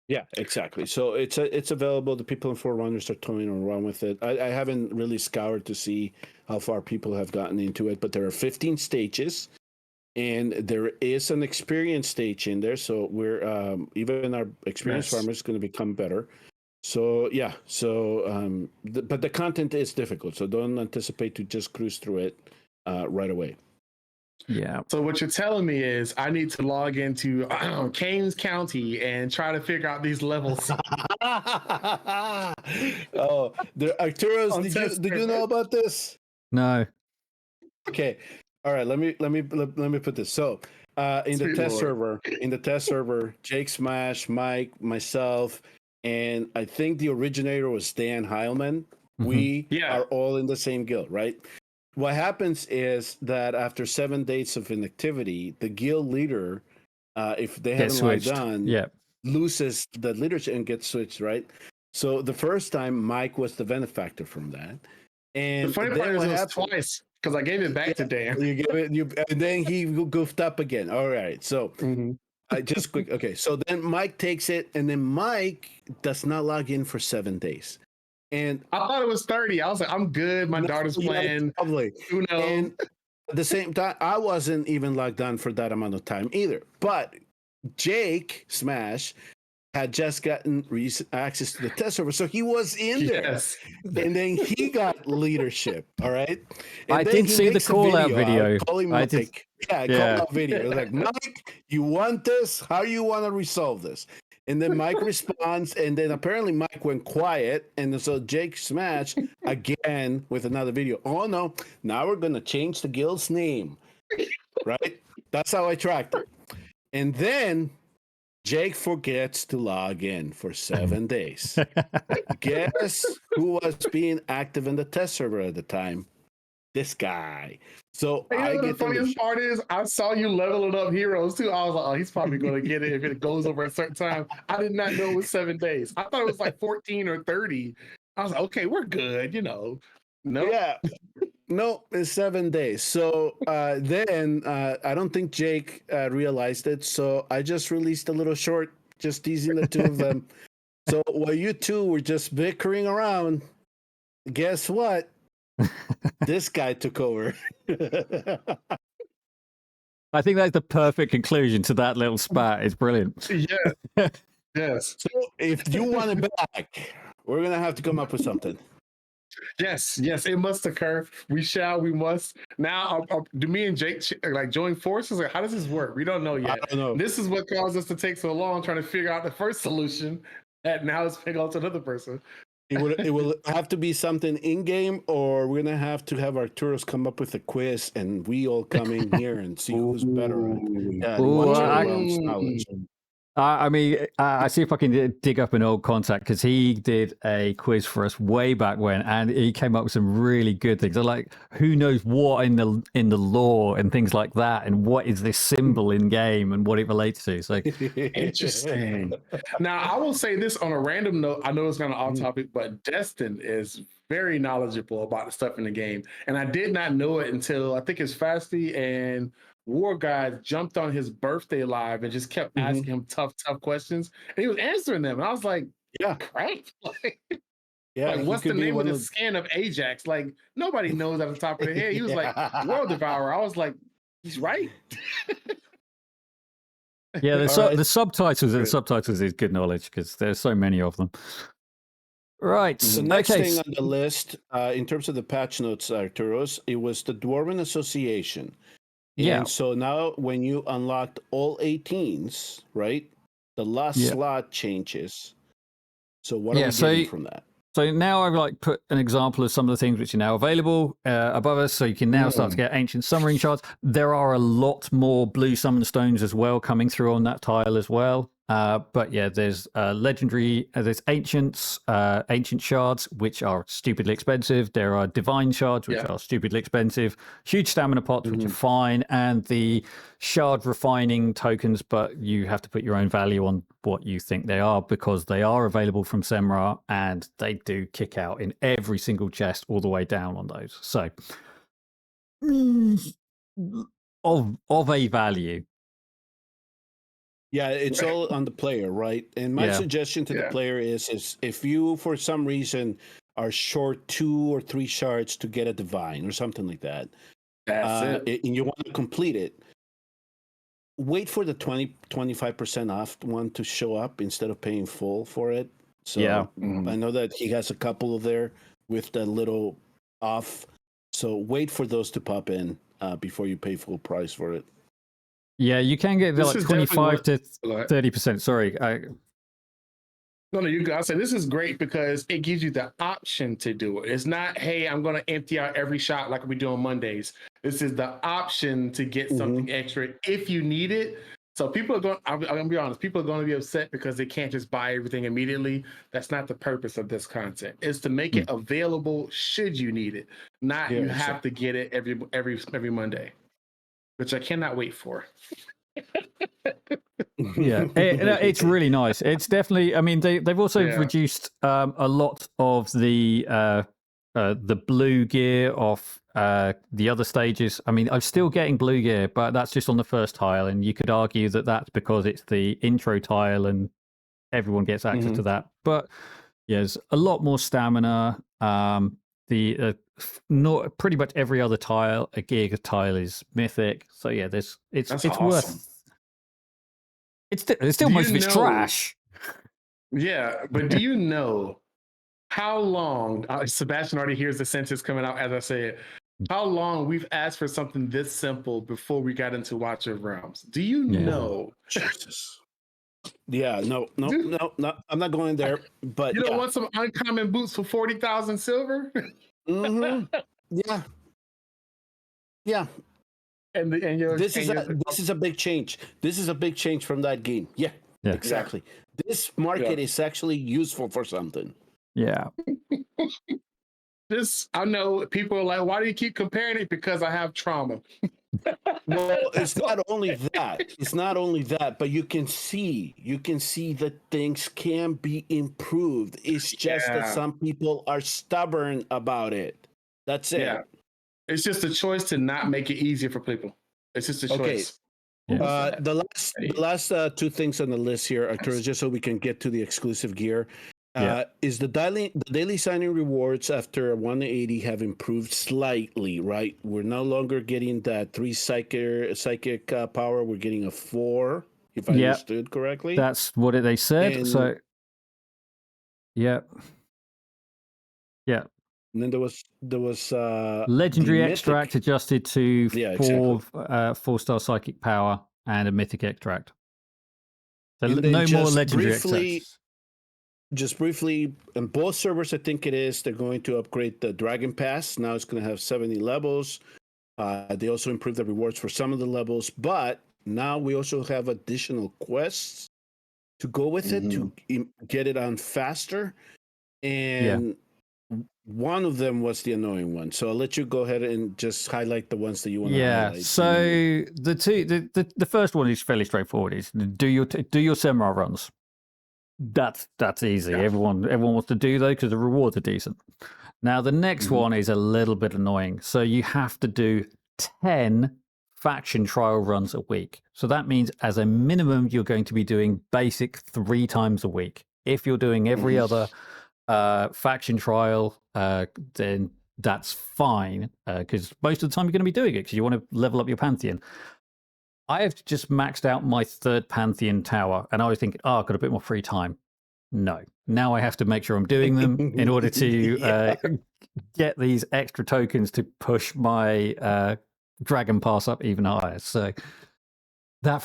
Yeah, exactly. So it's available. The people in Forerunners are toying around with it. I haven't really scoured to see how far people have gotten into it, but there are 15 stages, and there is an experience stage in there. So we're even our experienced farmers is going to become better. So yeah, but the content is difficult, so don't anticipate to just cruise through it right away. Yeah. So what you're telling me is I need to log into Keynes County and try to figure out these levels. Oh, Arturos, did you know about this? No. Okay. All right. Let me put this. So in the test server, Jake Smash, Mike, myself, and I think the originator was Dan Heilman. We are all in the same guild, right? What happens is that after 7 days of inactivity, the guild leader, if they haven't logged on, loses the leadership and gets switched, right? So the first time, Mike was the benefactor from that. And The funny part is it was twice because I gave it back to Dan. You give it, and then he goofed up again. All right, so I just quick. Okay, so then Mike takes it, and then Mike does not log in for 7 days. And I thought it was 30. I was like, I'm good. My daughter's playing. Probably. Who knows? And at the same time, I wasn't even logged on for that amount of time either. But Jake Smash had just gotten access to the test server, so he was in there. Yes. And then he got leadership. All right. And I did see the call out video. Calling I Mike. did. Yeah, call out video. It was like, Mike, you want this? How you want to resolve this? And then Mike responds, and then apparently Mike went quiet, and so Jake Smash again with another video. Oh no! Now we're gonna change the guild's name, right? That's how I tracked it. And then Jake forgets to log in for 7 days. Guess who was being active in the test server at the time? This guy. So the funniest part is I saw you leveling up heroes too. I was like, oh, he's probably going to get it if it goes over a certain time. I did not know it was 7 days. I thought it was like 14 or 30. I was like, okay, we're good, No. Yeah. No, it's 7 days. So then I don't think Jake realized it. So I just released a little short, just teasing the two of them. So while you two were just bickering around, guess what? This guy took over. I think that's the perfect conclusion to that little spat. It's brilliant. Yeah. Yes. So if you want it back, we're going to have to come up with something. Yes, it must occur. We must. Now, do me and Jake like join forces? Like, how does this work? We don't know yet. I don't know. This is what caused us to take so long trying to figure out the first solution. And now it's figure out to another person. It will have to be something in game, or we're gonna have to have Arturos come up with a quiz, and we all come in here and see who's better. I see if I can dig up an old contact, because he did a quiz for us way back when, and he came up with some really good things. Like, who knows what in the lore and things like that, and what is this symbol in game and what it relates to. So interesting. Now, I will say this on a random note. I know it's kind of off topic, but Destin is very knowledgeable about the stuff in the game, and I did not know it until I think it's Fasty and War Guys jumped on his birthday live and just kept asking him tough questions, and he was answering them. And I was like, "Yeah, great." Like, what's the name of the skin of Ajax? Like, nobody knows at the top of their head. He was like, "World Devourer." I was like, "He's right." Yeah, the subtitles is good knowledge, because there's so many of them. Right. The next thing on the list, in terms of the patch notes, Arturos, it was the Dwarven Association. Yeah. And so now when you unlocked all 18s, right, the last slot changes. So what are we getting from that? So now I've put an example of some of the things which are now available above us. So you can now start to get ancient summoning shards. There are a lot more blue summon stones as well coming through on that tile as well. But yeah, there's legendary, there's ancient shards, which are stupidly expensive. There are divine shards, which are stupidly expensive. Huge stamina pots, which are fine. And the shard refining tokens, but you have to put your own value on what you think they are, because they are available from Semra, and they do kick out in every single chest all the way down on those. So, of a value. Yeah, it's all on the player, right? And my suggestion to the player is if you, for some reason, are short 2 or 3 shards to get a divine or something like that, that's it. And you want to complete it, wait for the 25% off one to show up instead of paying full for it. So I know that he has a couple of there with the little off. So wait for those to pop in before you pay full price for it. Yeah, you can get 25 to 30%. Sorry. No, you guys say this is great because it gives you the option to do it. It's not, hey, I'm going to empty out every shot like we do on Mondays. This is the option to get something extra if you need it. So people are going, I'm going to be honest, people are going to be upset because they can't just buy everything immediately. That's not the purpose of this content. It's to make it available should you need it, not you have to get it every Monday, which I cannot wait for. Yeah, it's really nice. It's definitely. I mean, they've also reduced a lot of the blue gear off the other stages. I mean, I'm still getting blue gear, but that's just on the first tile, and you could argue that that's because it's the intro tile and everyone gets access to that. But yes, a lot more stamina. Not pretty much every other tile, a gear tile is mythic. So yeah, it's awesome. worth. It's still most of it's trash. Yeah, but do you know how long? Sebastian already hears the sentence coming out as I say it. How long we've asked for something this simple before we got into Watcher of Realms? Do you know? Jesus. Yeah, no. I'm not going there. But you don't want some uncommon boots for 40,000 silver? Yeah. Yeah. This is a big change. This is a big change from that game. Yeah. Exactly. This market is actually useful for something. Yeah. I know people are like, why do you keep comparing it? Because I have trauma. Well, it's not only that. It's not only that, but you can see that things can be improved. It's just that some people are stubborn about it. That's it. Yeah. It's just a choice to not make it easier for people. It's just a choice. The last two things on the list here, Arturo, just so we can get to the exclusive gear, is the daily signing rewards after 180 have improved slightly, right? We're no longer getting that 3 psychic power. We're getting a 4, if I understood correctly. That's what they said. So, yeah. And then there was legendary extract adjusted to 4-star psychic power and a mythic extract. So no more legendary extracts. Just briefly, on both servers, I think it is, they're going to upgrade the Dragon Pass. Now it's going to have 70 levels. They also improved the rewards for some of the levels, but now we also have additional quests to go with it to get it on faster. And one of them was the annoying one. So I'll let you go ahead and just highlight the ones that you want to highlight. So the first one is fairly straightforward. Is do your samurai runs. That's easy. Everyone wants to do those because the rewards are decent. Now the next one is a little bit annoying. So you have to do 10 faction trial runs a week. So that means as a minimum you're going to be doing basic 3 times a week. If you're doing every other faction trial, then that's fine because most of the time you're going to be doing it because you want to level up your pantheon. I have just maxed out my 3rd Pantheon tower, and I was thinking, I've got a bit more free time. No. Now I have to make sure I'm doing them in order to get these extra tokens to push my Dragon Pass up even higher. So that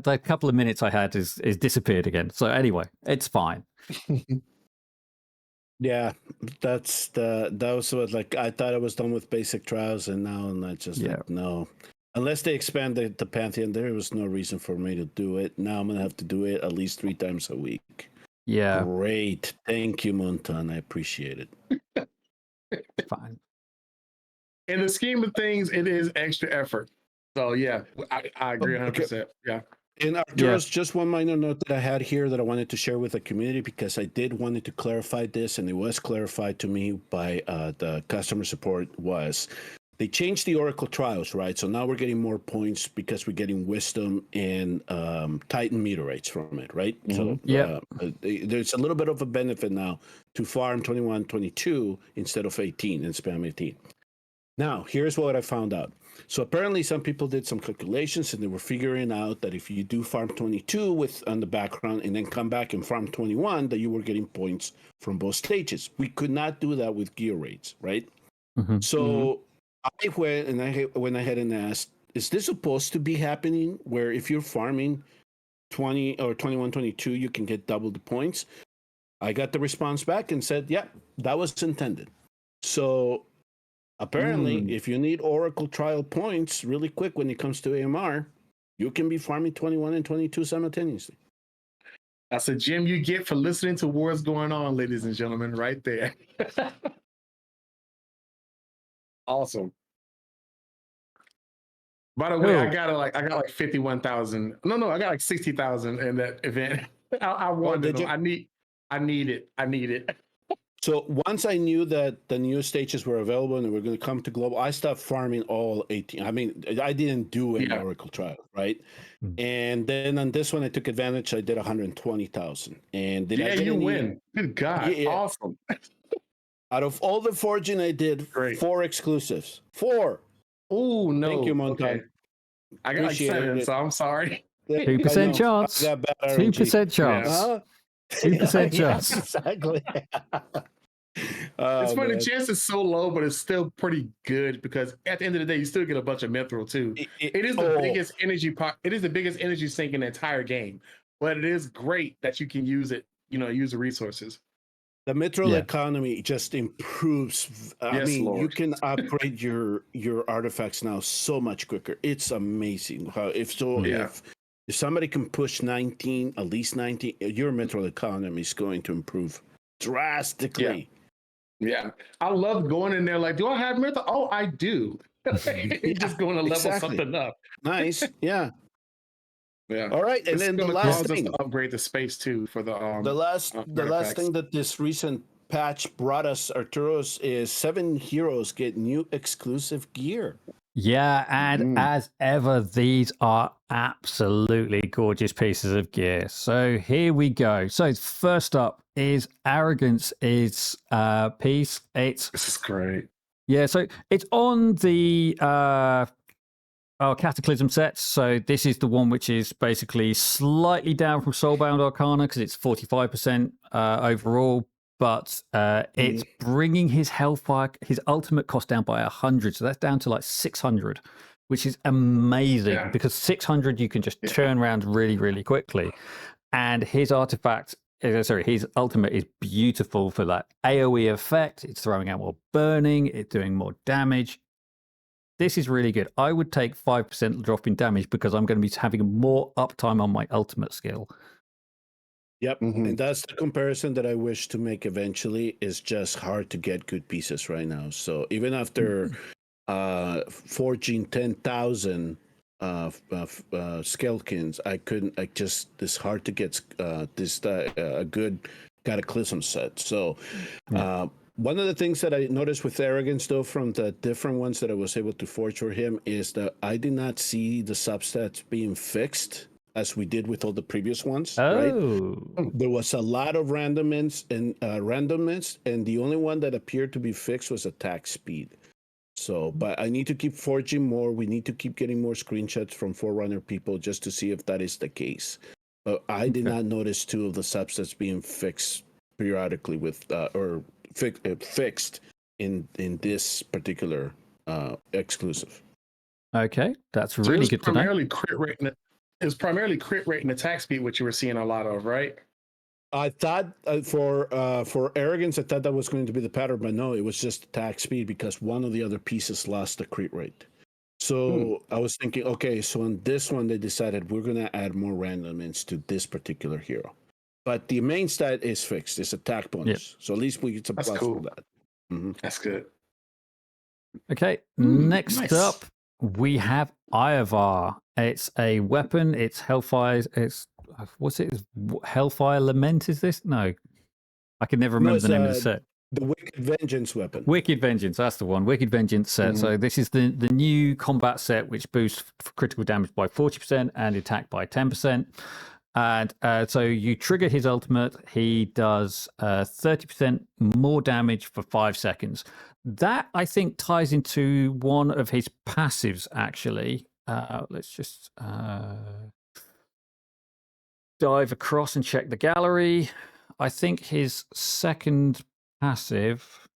that couple of minutes I had is disappeared again. So anyway, it's fine. Yeah, that was what, like, I thought I was done with basic trials, and now I'm not just like, no. Unless they expand the Pantheon, there was no reason for me to do it. Now I'm going to have to do it at least 3 times a week. Yeah. Great. Thank you, Montan. I appreciate it. Fine. In the scheme of things, it is extra effort. So, yeah, I agree 100%. Yeah. And Arturo's just one minor note that I had here that I wanted to share with the community because I wanted to clarify this, and it was clarified to me by the customer support was they changed the Oracle trials, right? So now we're getting more points because we're getting wisdom and Titan meteorites from it, right? So there's a little bit of a benefit now to farm 21, 22 instead of 18 and spam 18. Now, here's what I found out. So apparently some people did some calculations and they were figuring out that if you do farm 22 on the background and then come back and farm 21, that you were getting points from both stages. We could not do that with gear rates, right? So I went ahead and asked, is this supposed to be happening where if you're farming 20 or 21, 22, you can get double the points? I got the response back and said, yeah, that was intended. So apparently, if you need Oracle trial points really quick when it comes to AMR, you can be farming 21 and 22 simultaneously. That's a gem you get for listening to what's going on, ladies and gentlemen, right there. Awesome. By the way, Oh. I got like 51,000. No, I got like 60,000 in that event. I wanted them. I need it. So once I knew that the new stages were available and they were going to come to global, I stopped farming all 18. I mean, I didn't do any Oracle trial, right? And then on this one, I took advantage. I did 120,000. And did I get you any... win. Good God. Yeah. Awesome. Out of all the forging I did, 4 exclusives. 4. Oh, no. Thank you, Montan. Okay. I got like 7, so I'm sorry. 2% chance. 2% chance. Huh? 2% chance. Exactly. It's funny, the chance is so low, but it's still pretty good because at the end of the day, you still get a bunch of mithril too. It is the biggest energy it is the biggest energy sink in the entire game, but it is great that you can use it, use the resources. The mithril economy just improves. I mean, Lord. You can upgrade your artifacts now so much quicker. It's amazing how if somebody can push 19, at least 19, your mithril economy is going to improve drastically. Yeah. I love going in there like, do I have mithril? Oh, I do. You're just going to level something up. Nice. Yeah. Yeah. All right, and then the last thing, to upgrade the space too for the last thing that this recent patch brought us, Arturos, is 7 heroes get new exclusive gear. Yeah, and as ever, these are absolutely gorgeous pieces of gear. So here we go. So first up is Arrogance is piece. This is great. Yeah, so it's on the Cataclysm sets. So this is the one which is basically slightly down from Soulbound Arcana because it's 45% overall, but it's bringing his ultimate cost down by 100. So that's down to like 600, which is amazing because 600 you can just turn around really, really quickly. And his ultimate is beautiful for that AoE effect. It's throwing out more burning. It's doing more damage. This is really good. I would take 5% drop in damage because I'm going to be having more uptime on my ultimate skill. Yep, and that's the comparison that I wish to make eventually. Is just hard to get good pieces right now. So even after forging 10,000 Skelkins, it's hard to get a good Cataclysm set. So one of the things that I noticed with Arrogance, though, from the different ones that I was able to forge for him, is that I did not see the substats being fixed as we did with all the previous ones. Right? There was a lot of randomness, and the only one that appeared to be fixed was attack speed. So, but I need to keep forging more. We need to keep getting more screenshots from Forerunner people just to see if that is the case. But I did not notice 2 of the subsets being fixed periodically with fixed in this particular exclusive. Okay, that's really good to know. It was primarily crit rate and attack speed, which you were seeing a lot of, right? I thought for Arrogance, I thought that was going to be the pattern, but no, it was just attack speed because one of the other pieces lost the crit rate. So I was thinking, okay, so on this one, they decided we're going to add more randomness to this particular hero. But the main stat is fixed. It's attack bonus. So at least we get some plus for that. That's good. Okay, next up, we have Iovar. It's a weapon. It's Hellfire. Hellfire Lament, is this? No. I can never remember the name of the set. The Wicked Vengeance weapon. Wicked Vengeance, that's the one. Wicked Vengeance set. So this is the new combat set, which boosts critical damage by 40% and attack by 10%. And so you trigger his ultimate. He does 30% more damage for 5 seconds. That, I think, ties into one of his passives, actually. Let's just dive across and check the gallery. I think his second passive.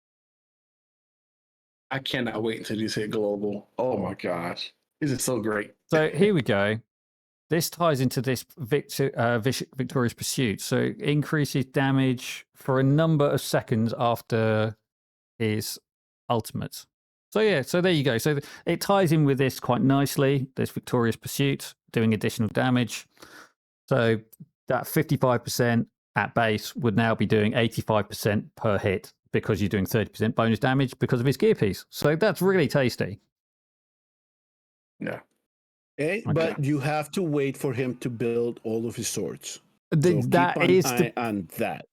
I cannot wait until you say global. Oh my gosh. This is so great. So here we go. This ties into this Victorious Pursuit. So increases damage for a number of seconds after his ultimate. So yeah, so there you go. So it ties in with this quite nicely, this Victorious Pursuit, doing additional damage. So that 55% at base would now be doing 85% per hit because you're doing 30% bonus damage because of his gear piece. So that's really tasty. Yeah. Okay, but you have to wait for him to build all of his swords. So That keep is an eye on that.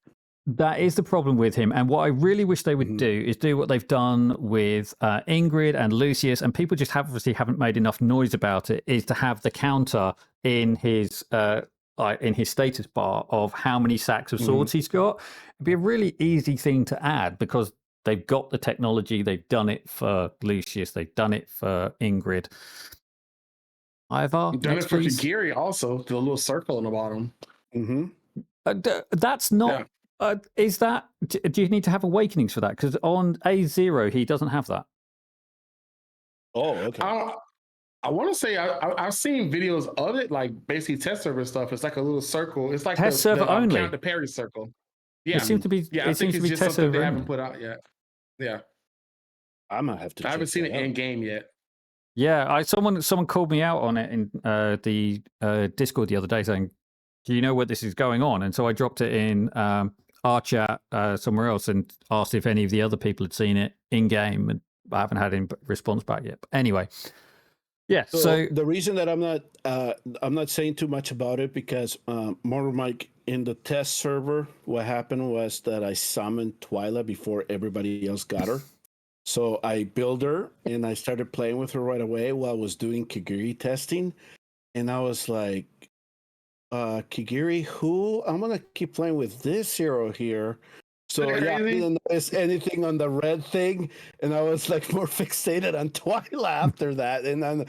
That is the problem with him. And what I really wish they would Mhm. do is do what they've done with Ingrid and Lucius, and people just obviously haven't made enough noise about it, is to have the counter in his status bar of how many sacks of swords he's got. It'd be a really easy thing to add because they've got the technology. They've done it for Lucius. They've done it for Ingrid. Ivar, Done next, it for please. Kagiri also, the little circle on the bottom. That's not... is that... Do you need to have awakenings for that? Because on A0, he doesn't have that. Oh, okay. I want to say I've seen videos of it, like basically test server stuff. It's like a little circle. It's like Test server only. Count the parry circle. Yeah, It seems to be. Yeah, I think it's just test something they server haven't only. put out yet. Yeah, I might have to. I haven't seen it in game yet. Yeah, someone called me out on it in the Discord the other day, saying, "Do you know what this is going on?" And so I dropped it in our chat somewhere else and asked if any of the other people had seen it in game, and I haven't had any response back yet. But anyway, yeah. So the reason that I'm not saying too much about it because more Mike in the test server, what happened was that I summoned Twyla before everybody else got her. So I built her and I started playing with her right away while I was doing Kagiri testing. And I was like, Kagiri, who? I'm going to keep playing with this hero here. So yeah, I didn't notice anything on the red thing. And I was like more fixated on Twyla after that. And then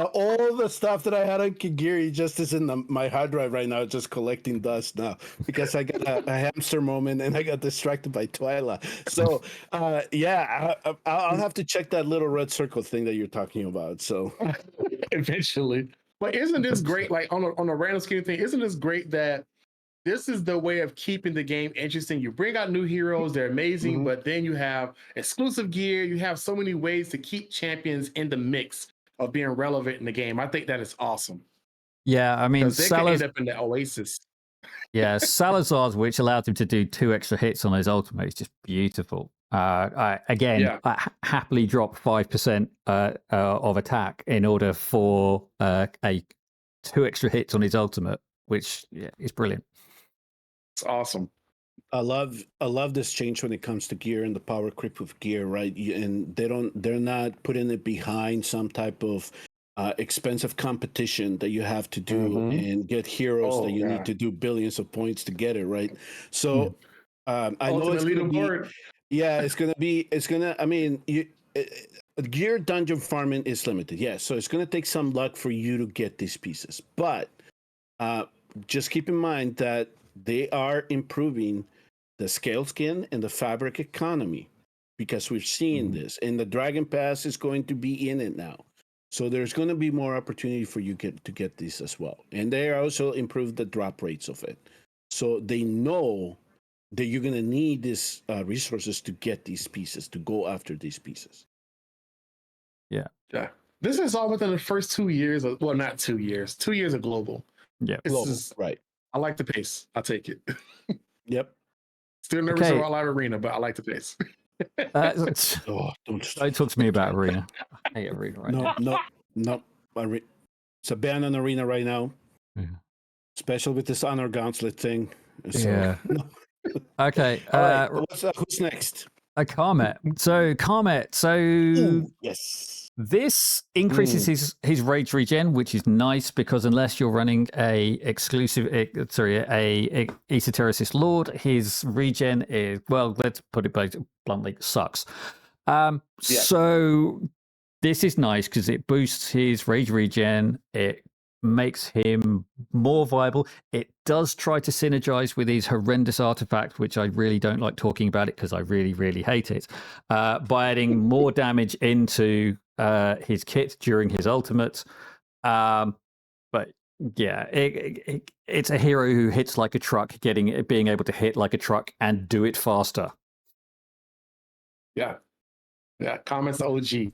all the stuff that I had on Kagiri just is in my hard drive right now, just collecting dust now because I got a hamster moment and I got distracted by Twyla. So yeah, I'll have to check that little red circle thing that you're talking about. So eventually. But isn't this great? Like on a random scheme thing, isn't this great that this is the way of keeping the game interesting? You bring out new heroes, they're amazing, but then you have exclusive gear. You have so many ways to keep champions in the mix of being relevant in the game. I think that is awesome. Yeah, I mean, they can end up in the Oasis. Yeah, Salazar's, which allowed him to do 2 extra hits on his ultimate, is just beautiful. I happily drop 5% of attack in order for 2 extra hits on his ultimate, which is brilliant. It's awesome. I love this change when it comes to gear and the power creep of gear, right? And they're not putting it behind some type of expensive competition that you have to do and get heroes that you need to do billions of points to get it, right? So I know it's gonna be, I mean, gear dungeon farming is limited, yes. So it's gonna take some luck for you to get these pieces, but just keep in mind that they are improving the scale skin and the fabric economy because we've seen this, and the Dragon Pass is going to be in it now. So there's going to be more opportunity for you to get these as well. And they also improved the drop rates of it. So they know that you're going to need these resources to get these pieces, to go after these pieces. Yeah. This is all within the first 2 years. Well, not 2 years. 2 years of global. Yeah. Global, right. I like the pace. I'll take it. Yep. Still nervous about live arena, but I like the pace. Don't talk to me about arena. I hate arena right now. No. It's a ban on arena right now. Yeah. Especially with this honor gauntlet thing. So, yeah. Okay. Right. Who's next? Khamet. So Khamet. So yes. This increases his rage regen, which is nice because unless you're running a Esotericist Lord, his regen is, well, let's put it bluntly, sucks. So this is nice because it boosts his rage regen. It makes him more viable. It does try to synergize with his horrendous artifact, which I really don't like talking about it because I really, really hate it, by adding more damage into his kit during his ultimate. But yeah, it's a hero who hits like a truck, being able to hit like a truck and do it faster. Yeah. Khamet's OG.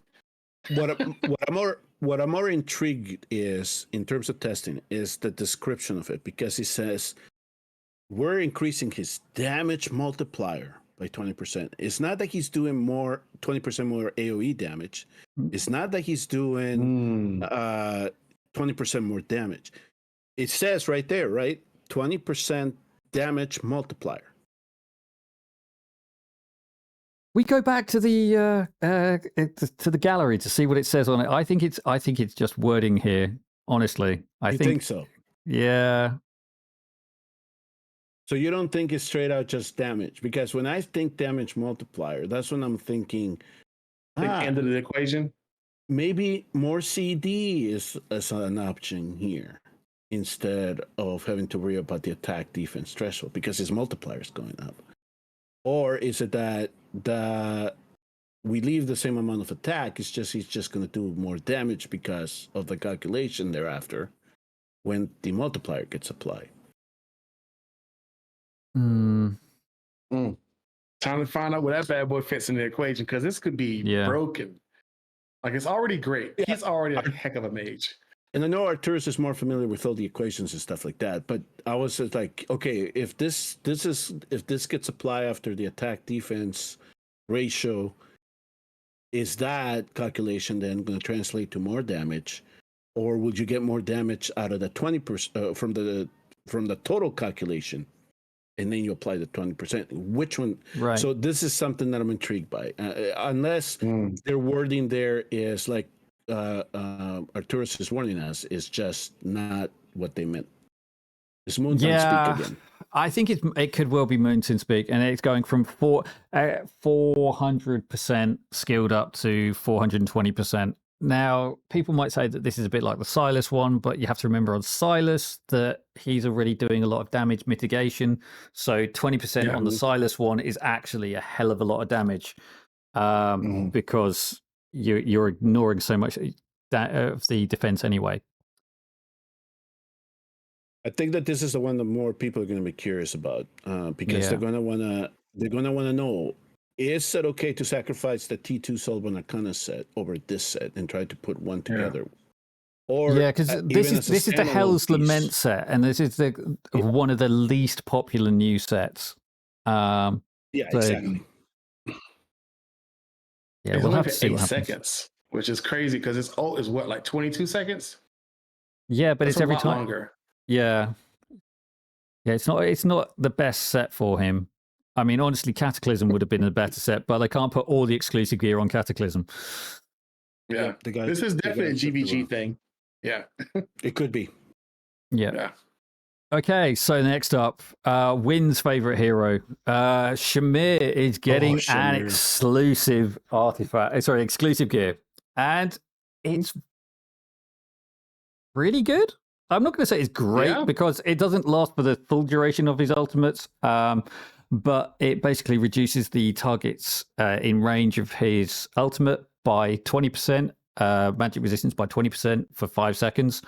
What I'm more intrigued is, in terms of testing, is the description of it, because he says we're increasing his damage multiplier by 20%. It's not that he's doing 20% more AoE damage. It's not that he's doing 20% 20% more damage. It says right there, right? 20% damage multiplier. We go back to the gallery to see what it says on it. I think it's just wording here. Honestly, I think so. Yeah. So you don't think it's straight out just damage? Because when I think damage multiplier, that's when I'm thinking end of the equation. Maybe more CD is an option here instead of having to worry about the attack defense threshold because his multiplier is going up. Or is it that we leave the same amount of attack? It's just he's just going to do more damage because of the calculation thereafter when the multiplier gets applied. Time to find out where that bad boy fits in the equation because this could be broken. Like it's already great. Yeah. He's already a heck of a mage. And I know Arturus is more familiar with all the equations and stuff like that, but I was just like, okay, if this gets applied after the attack defense ratio, is that calculation then going to translate to more damage, or would you get more damage out of the 20% from the total calculation, and then you apply the 20%? Which one? Right. So this is something that I'm intrigued by, unless their wording there is like. Arturus is warning us is just not what they meant. It's Moonton speak again. I think it could well be Moonton speak, and it's going from 400% skilled up to 420%. Now, people might say that this is a bit like the Silas one, but you have to remember on Silas that he's already doing a lot of damage mitigation. So 20% on the Silas one is actually a hell of a lot of damage because you're ignoring so much of the defense anyway. I think that this is the one that more people are going to be curious about because they're going to want to know, is it okay to sacrifice the T2 Soulborn Arcana set over this set and try to put one together? Or because this is the Hell's Lament set, and this is one of the least popular new sets. Exactly. Yeah, it's we'll have only to see 8 seconds, which is crazy because its ult is what, like 22 seconds? Yeah, but it's every time longer. Yeah, it's not the best set for him. I mean, honestly, Cataclysm would have been a better set, but they can't put all the exclusive gear on Cataclysm. Yeah, this is definitely a GvG thing. Yeah, it could be. Yeah. Okay, so next up, Wynn's favorite hero, Shamir is getting an exclusive exclusive gear, and it's really good. I'm not going to say it's great because it doesn't last for the full duration of his ultimates, but it basically reduces the targets in range of his ultimate by 20%, magic resistance by 20% for 5 seconds.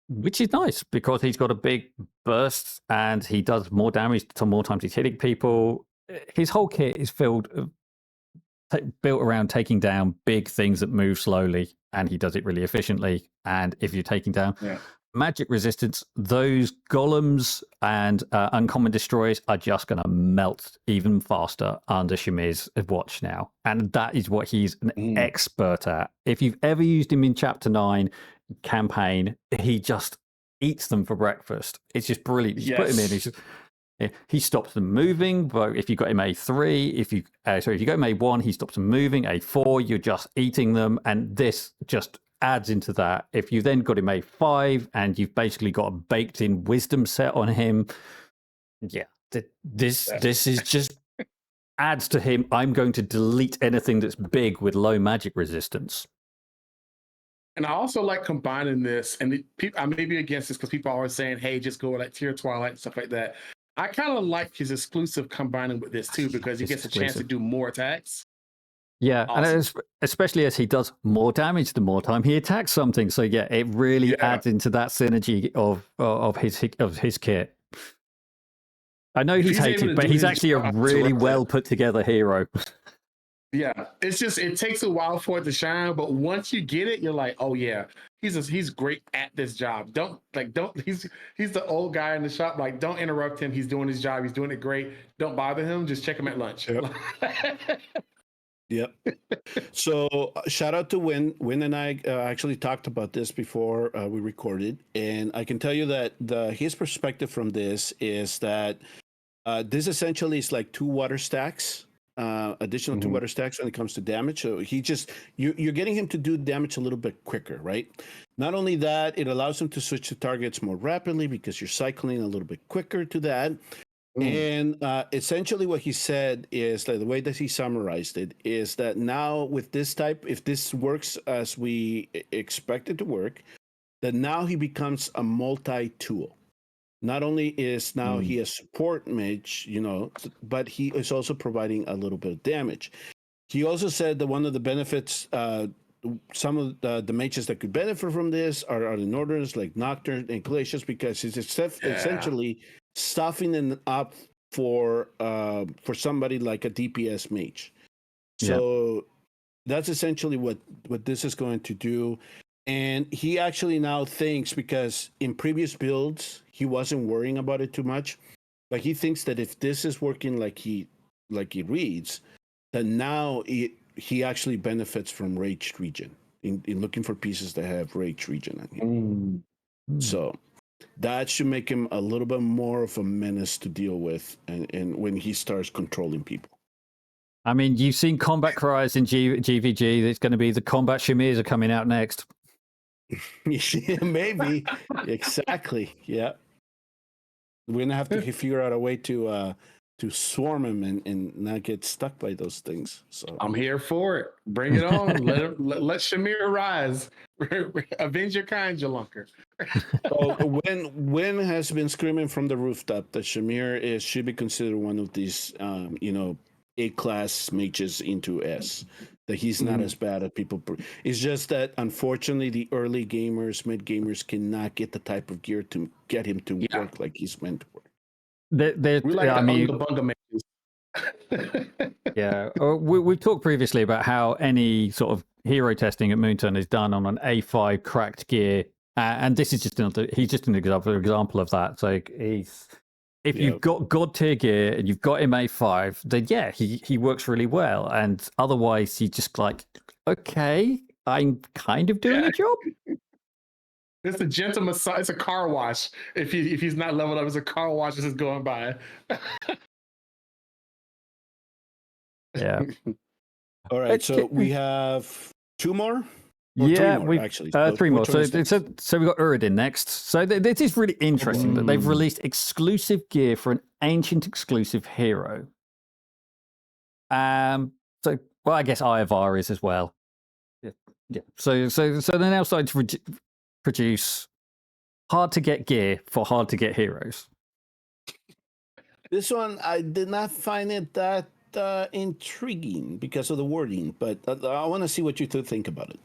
Which is nice because he's got a big burst and he does more damage to more times he's hitting people. His whole kit is built around taking down big things that move slowly, and he does it really efficiently. And if you're taking down magic resistance, those golems and uncommon destroyers are just going to melt even faster under Shamir's watch now. And that is what he's an expert at. If you've ever used him in Chapter 9 campaign, he just eats them for breakfast. It's just brilliant. You put him in, he stops them moving. But if you got him A3, if you got him A1, he stops them moving. A4, you're just eating them, and this just adds into that. If you then got him A5 and you've basically got a baked-in wisdom set on him, this is just adds to him. I'm going to delete anything that's big with low magic resistance. And I also like combining this, and I may be against this because people are always saying, hey, just go like Tier Twilight and stuff like that. I kind of like his exclusive combining with this too because he gets a chance to do more attacks. Yeah, awesome. And especially as he does more damage the more time he attacks something. So yeah, it really adds into that synergy of his kit. I know he's hated, but he's actually a really well put together hero. Yeah, it's just it takes a while for it to shine, but once you get it, you're like, oh yeah, he's great at this job. He's the old guy in the shop. Like, don't interrupt him. He's doing his job. He's doing it great. Don't bother him. Just check him at lunch. Yep. Yep. So shout out to Win. Win and I actually talked about this before we recorded, and I can tell you that his perspective from this is that this essentially is like 2 water stacks, additional 2 water stacks when it comes to damage. So he just you're getting him to do damage a little bit quicker, right? Not only that, it allows him to switch to targets more rapidly because you're cycling a little bit quicker to that. And essentially what he said is that the way that he summarized it is that now with this type, if this works as we expect it to work, that now he becomes a multi-tool. Not only is now he a support mage, you know, but he is also providing a little bit of damage. He also said that one of the benefits, some of the mages that could benefit from this are the Northerners like Nocturne and Glacius, because it's essentially softening up for somebody like a DPS mage. So that's essentially what this is going to do. And he actually now thinks, because in previous builds he wasn't worrying about it too much, but he thinks that if this is working like he reads, that now he actually benefits from raged regen in looking for pieces that have raged regen on him. So that should make him a little bit more of a menace to deal with, and when he starts controlling people. I mean, you've seen combat cries in GvG. It's going to be the combat Shamirs are coming out next. Yeah, maybe. Exactly. Yeah. We're gonna have to figure out a way to swarm him and not get stuck by those things. So I'm here for it. Bring it on. let Shamir rise. Avenge your kind, Jalunker. So when has been screaming from the rooftop that Shamir should be considered one of these A-class mages into S. That he's not as bad as people. It's just that unfortunately the early gamers, mid gamers cannot get the type of gear to get him to work like he's meant to work. We like bunga mages. Yeah, we've talked previously about how any sort of hero testing at Moonton is done on an A5 cracked gear, and this is just he's just an example of that. So if you've got God tier gear and you've got him A5, then yeah, he works really well. And otherwise, you just like, okay, I'm kind of doing a job. It's a gentle massage. It's a car wash. If he's not leveled up, it's a car wash that's going by. Yeah. All right. So we have 2 more. Yeah, we've actually 3 more. So we've got Uredin next. So this is really interesting that they've released exclusive gear for an ancient exclusive hero. So well, I guess Iovar is as well. Yeah. So they're now starting to produce hard to get gear for hard to get heroes. This one I did not find it that intriguing because of the wording, but I want to see what you think about it.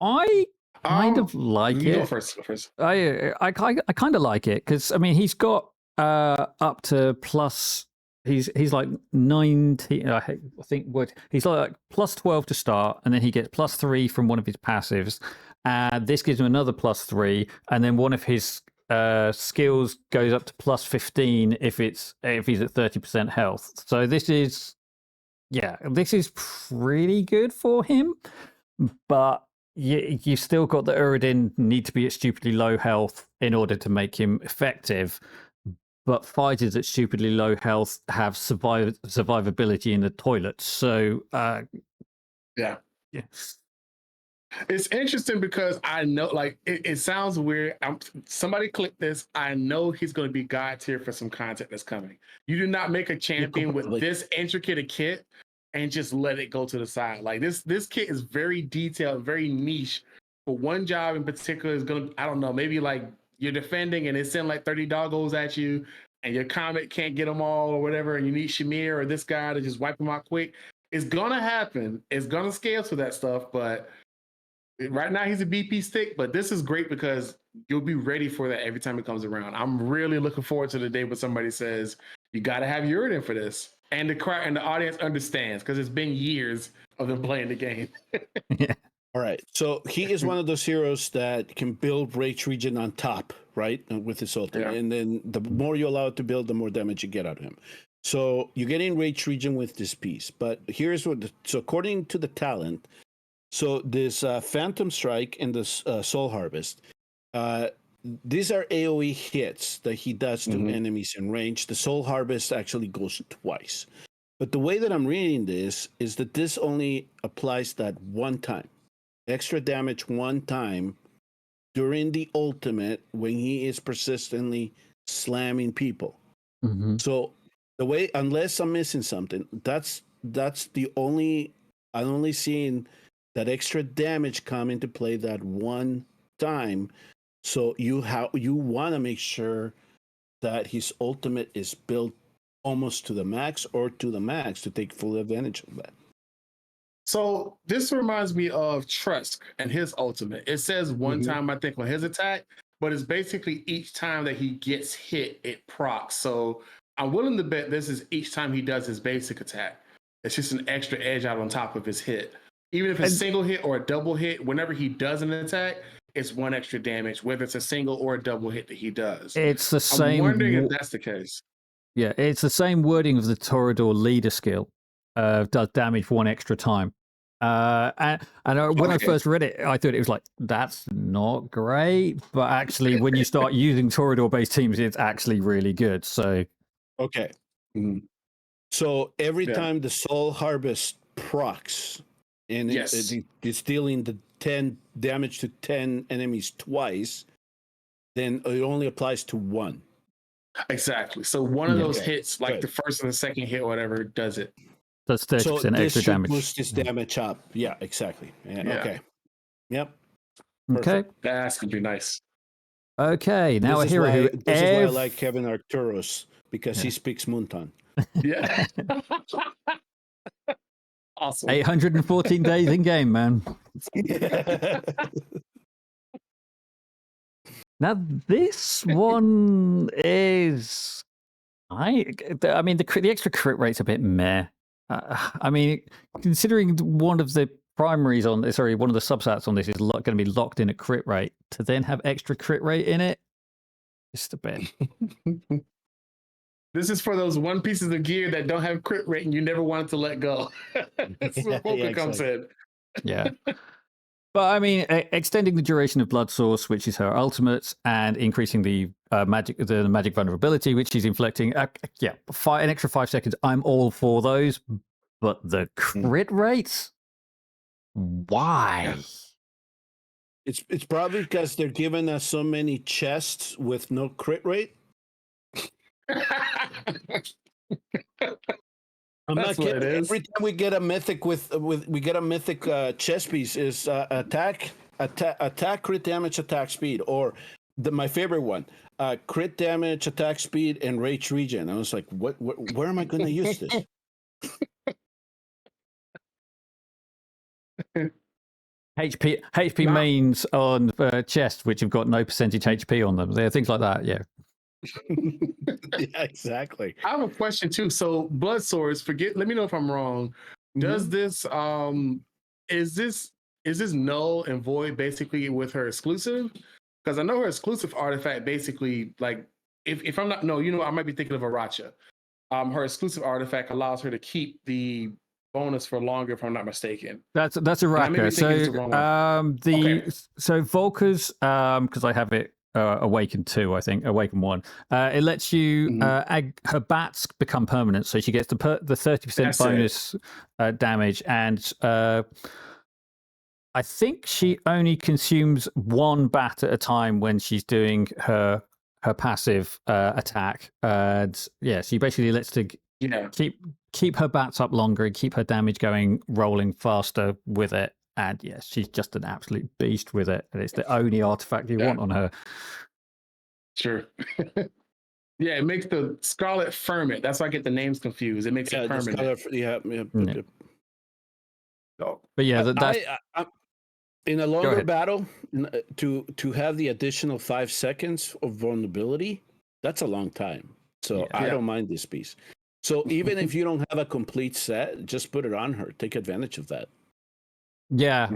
I kind of like it. Go first. I kind of like it because I mean he's got up to plus. He's like 19. I think he's like plus 12 to start, and then he gets plus 3 from one of his passives. This gives him another plus 3, and then one of his skills goes up to plus 15 if he's at 30% health. So this is pretty good for him, but you still got the Uredin need to be at stupidly low health in order to make him effective. But fighters at stupidly low health have survivability in the toilet. So yeah. It's interesting because I know, like, it sounds weird. Somebody click this. I know he's going to be God tier for some content that's coming. You do not make a champion with this intricate a kit and just let it go to the side. Like this kit is very detailed, very niche. For one job in particular is going to, I don't know, maybe like you're defending and it's sending like 30 doggos at you and your Khamet can't get them all or whatever, and you need Shamir or this guy to just wipe them out quick. It's going to happen. It's going to scale to that stuff, but right now he's a BP stick, but this is great because you'll be ready for that every time it comes around. I'm really looking forward to the day when somebody says, you got to have Uredin for this. And the audience understands because it's been years of them playing the game. Yeah. All right. So he is one of those heroes that can build Rage Regen on top, right? With his ultimate. Yeah. And then the more you allow it to build, the more damage you get out of him. So you get in Rage Region with this piece. But here's what. So according to the talent, so this Phantom Strike and this Soul Harvest, these are AoE hits that he does to enemies in range. The Soul Harvest actually goes twice. But the way that I'm reading this is that this only applies that one time. Extra damage one time during the ultimate when he is persistently slamming people. So the way, unless I'm missing something, that's the only, I'm only seeing that extra damage come into play that one time. So you want to make sure that his ultimate is built almost to the max or to the max to take full advantage of that. So this reminds me of Trusk and his ultimate. It says one time, I think, on his attack, but it's basically each time that he gets hit, it procs. So I'm willing to bet this is each time he does his basic attack. It's just an extra edge out on top of his hit. Even if it's a single hit or a double hit, whenever he does an attack, it's one extra damage, whether it's a single or a double hit that he does. It's the same. I'm wondering if that's the case. Yeah, it's the same wording of the Toreador leader skill. Does damage one extra time. And when I first read it, I thought it was like, that's not great. But actually, when you start using Toreador-based teams, it's actually really good. So, okay. So every time the Soul Harvest procs, and it's dealing the 10 damage to 10 enemies twice, then it only applies to one. Exactly. So one of those hits, like the first and the second hit, whatever, does it. That's 30% extra damage. Boost his damage up. Yeah, exactly. Yeah. Okay. Yep. Okay. That's gonna be nice. Okay. Now this a hero who. This is why I like Kevin Arturos, because he speaks Muntan. Yeah. Awesome. 814 days in game, man. Now this one is, I mean the extra crit rate's a bit meh. I mean, considering one of the primaries on this, sorry, one of the substats on this is going to be locked in at crit rate, to then have extra crit rate in it, just a bit. This is for those one pieces of gear that don't have crit rate and you never wanted to let go. That's where Volka comes in. Yeah. But I mean, extending the duration of Blood Source, which is her ultimate, and increasing the magic vulnerability, which she's inflicting. An extra 5 seconds. I'm all for those, but the crit rates, why? It's probably because they're giving us so many chests with no crit rate. I'm not kidding. Every time we get a mythic chest piece is attack, crit damage, attack speed, or my favorite one, crit damage, attack speed, and rage regen. I was like, what where am I going to use this? HP mains on chest, which have got no percentage HP on them. There are things like that. Yeah. Yeah, exactly. I have a question too. So Blood Swords, let me know if I'm wrong. Does this is this null and void basically with her exclusive? Because I know her exclusive artifact basically, like, if I'm not, I might be thinking of Aracha. Her exclusive artifact allows her to keep the bonus for longer, if I'm not mistaken. That's Aracha. So Volka's, because I have it Awaken 2, I think, Awaken 1. It lets you her bats become permanent, so she gets the 30% bonus damage, and I think she only consumes one bat at a time when she's doing her passive attack. And she basically lets to keep her bats up longer and keep her damage rolling faster with it. And yes, she's just an absolute beast with it. And it's the only artifact you want on her. Sure. Yeah, it makes the Scarlet Ferment. That's why I get the names confused. It makes it permanent. But yeah, that's... in a longer battle, to have the additional 5 seconds of vulnerability, that's a long time. So I don't mind this piece. So even if you don't have a complete set, just put it on her. Take advantage of that. Yeah.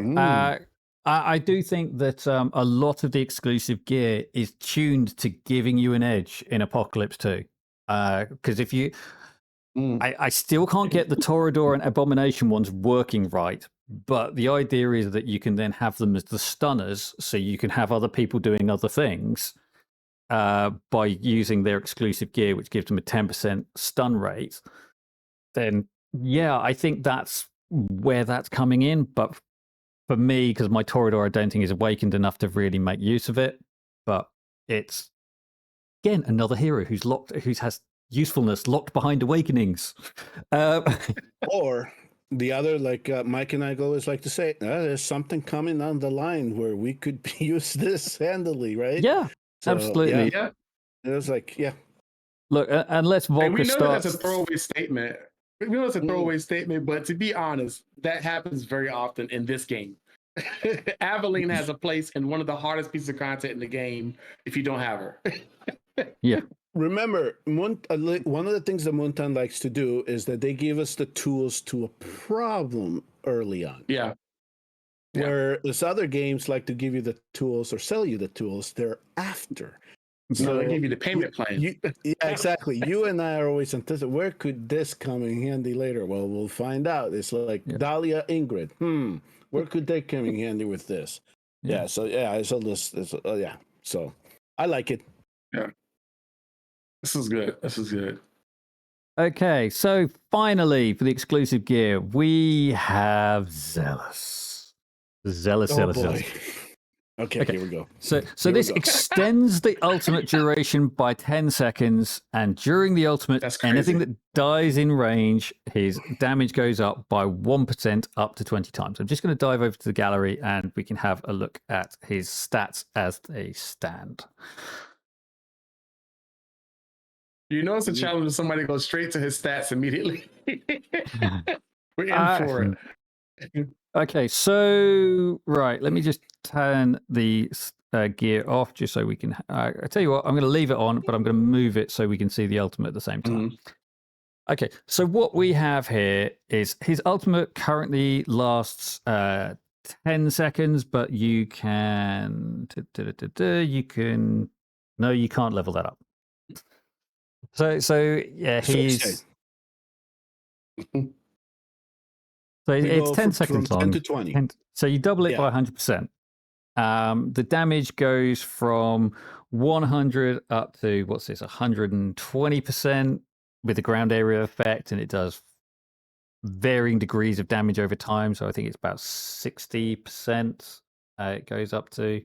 I do think that a lot of the exclusive gear is tuned to giving you an edge in Apocalypse 2. Because if you... I still can't get the Toreador and Abomination ones working right, but the idea is that you can then have them as the stunners, so you can have other people doing other things by using their exclusive gear, which gives them a 10% stun rate. Then, yeah, I think that's where that's coming in. But for me, because my Toreador I don't think is awakened enough to really make use of it, but it's, again, another hero who has usefulness locked behind awakenings. Or the other, like Mike and I always like to say, there's something coming on the line where we could use this handily, right? Yeah, So, absolutely. Yeah. It was like, yeah. Look, unless Volka we know starts... that's a throwaway statement. We know it's a throwaway statement, but to be honest, that happens very often in this game. Aveline has a place in one of the hardest pieces of content in the game if you don't have her. Yeah. Remember, one of the things that Moontan likes to do is that they give us the tools to a problem early on. Yeah. Where there's other games like to give you the tools or sell you the tools thereafter. So they give you the payment plan. Yeah, exactly. You and I are always anticipating, where could this come in handy later? Well, we'll find out. It's like Dahlia Ingrid. Where could they come in handy with this? Yeah. So yeah, it's a list. Yeah. So I like it. Yeah. This is good. This is good. Okay, so finally for the exclusive gear, we have Zelus. Zelus. Okay, here we go. So this extends the ultimate duration by 10 seconds, and during the ultimate, anything that dies in range, his damage goes up by 1% up to 20 times. I'm just going to dive over to the gallery, and we can have a look at his stats as they stand. You know it's a challenge when somebody goes straight to his stats immediately. We're in for it. Okay, so, right, let me just turn the gear off just so we can... I tell you what, I'm going to leave it on, but I'm going to move it so we can see the ultimate at the same time. Okay, so what we have here is his ultimate currently lasts 10 seconds, but you can... You can... No, you can't level that up. So yeah, he's... So it's 10 seconds long. 10 to 20. So you double it by 100%. The damage goes from 100 up to, what's this, 120% with the ground area effect, and it does varying degrees of damage over time. So I think it's about 60% it goes up to.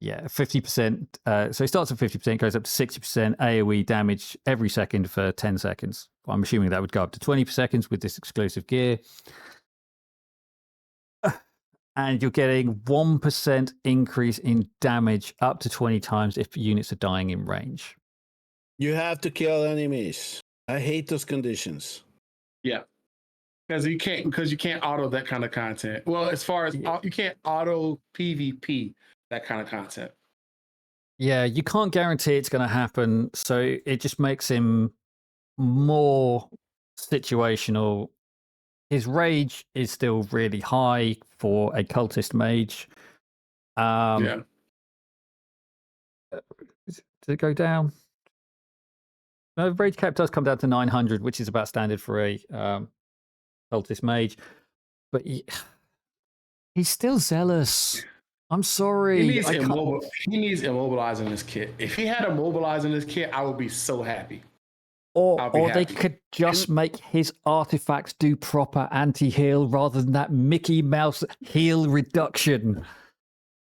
Yeah, 50%. So it starts at 50%, goes up to 60% AoE damage every second for 10 seconds. I'm assuming that would go up to 20 seconds with this exclusive gear. And you're getting 1% increase in damage up to 20 times if units are dying in range. You have to kill enemies. I hate those conditions. Yeah. Because you can't auto that kind of content. Well, as far as you can't auto PvP that kind of content. Yeah, you can't guarantee it's going to happen, so it just makes him more situational. His rage is still really high for a cultist mage. Did it go down? No, rage cap does come down to 900, which is about standard for a cultist mage. But he's still zealous. I'm sorry. He needs immobilize in this kit. If he had immobilize in this kit, I would be so happy. Or they could just make his artifacts do proper anti-heal rather than that Mickey Mouse heal reduction.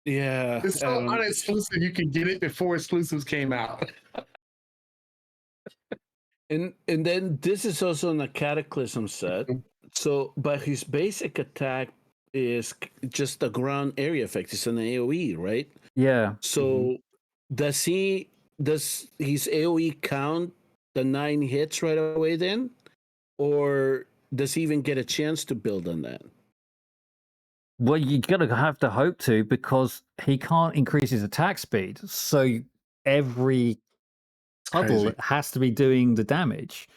Yeah. It's so unexclusive. You can get it before exclusives came out. And then this is also in a Cataclysm set. So, but his basic attack is just the ground area effect. It's an AoE, right? Yeah. So does his AoE count the 9 hits right away then? Or does he even get a chance to build on that? Well, you're going to have to hope to, because he can't increase his attack speed. So every huddle has to be doing the damage.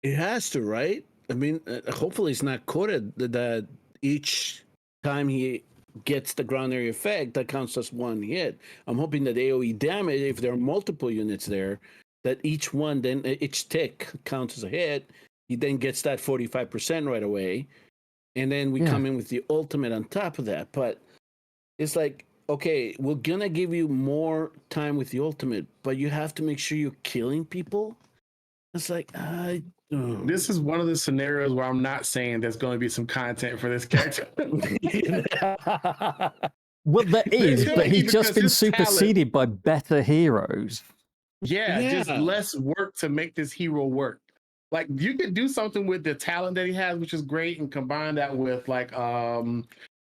It has to, right? I mean, hopefully it's not coded that each time he gets the ground area effect, that counts as 1 hit. I'm hoping that AoE damage, if there are multiple units there, that each one, then each tick counts as a hit. He then gets that 45% right away. And then we come in with the ultimate on top of that. But it's like, okay, we're going to give you more time with the ultimate, but you have to make sure you're killing people. It's like, this is one of the scenarios where I'm not saying there's going to be some content for this character. Well, there is, but he's just been superseded by better heroes. Yeah, just less work to make this hero work. Like, you could do something with the talent that he has, which is great, and combine that with like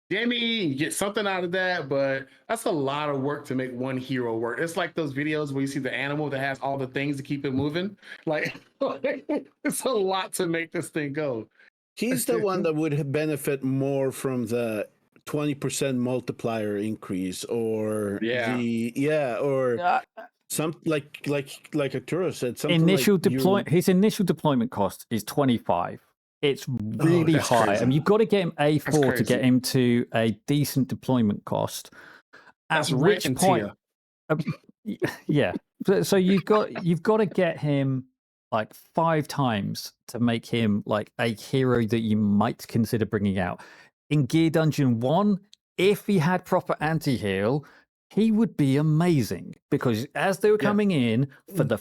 Demi and get something out of that, but that's a lot of work to make one hero work. It's like those videos where you see the animal that has all the things to keep it moving. Like, it's a lot to make this thing go. He's the one that would benefit more from the 20% multiplier increase, or some like Arturo said, something his initial deployment cost is 25. It's really high. Crazy. I mean, you've got to get him A4 to get him to a decent deployment cost. That's which point? Yeah. So you've got to get him like 5 times to make him like a hero that you might consider bringing out. In Gear Dungeon 1, if he had proper anti-heal, he would be amazing, because as they were coming in for the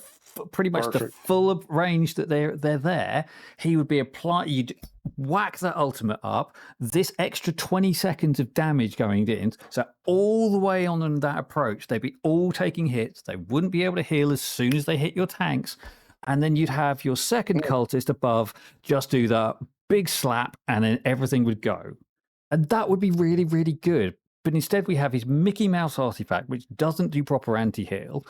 pretty much the full range that they're there, he would be you'd whack that ultimate up, this extra 20 seconds of damage going in, so all the way on that approach, they'd be all taking hits, they wouldn't be able to heal as soon as they hit your tanks, and then you'd have your second cultist above just do that big slap, and then everything would go. And that would be really, really good. But instead we have his Mickey Mouse artifact, which doesn't do proper anti-heal.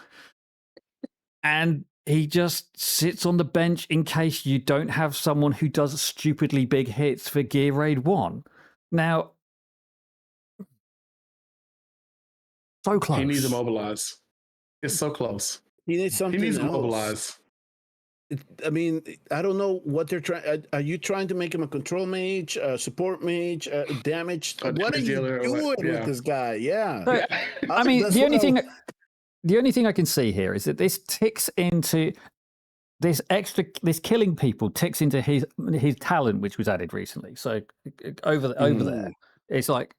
And he just sits on the bench in case you don't have someone who does stupidly big hits for Gear Raid 1. Now, so close. He needs to mobilize. It's so close. He needs something else. To mobilize. I mean, I don't know what they're trying. Are you trying to make him a control mage, support mage, damage? What are you doing with this guy? Yeah. So, I mean, the only thing I can see here is that this ticks into this killing people ticks into his talent, which was added recently. So over there, it's like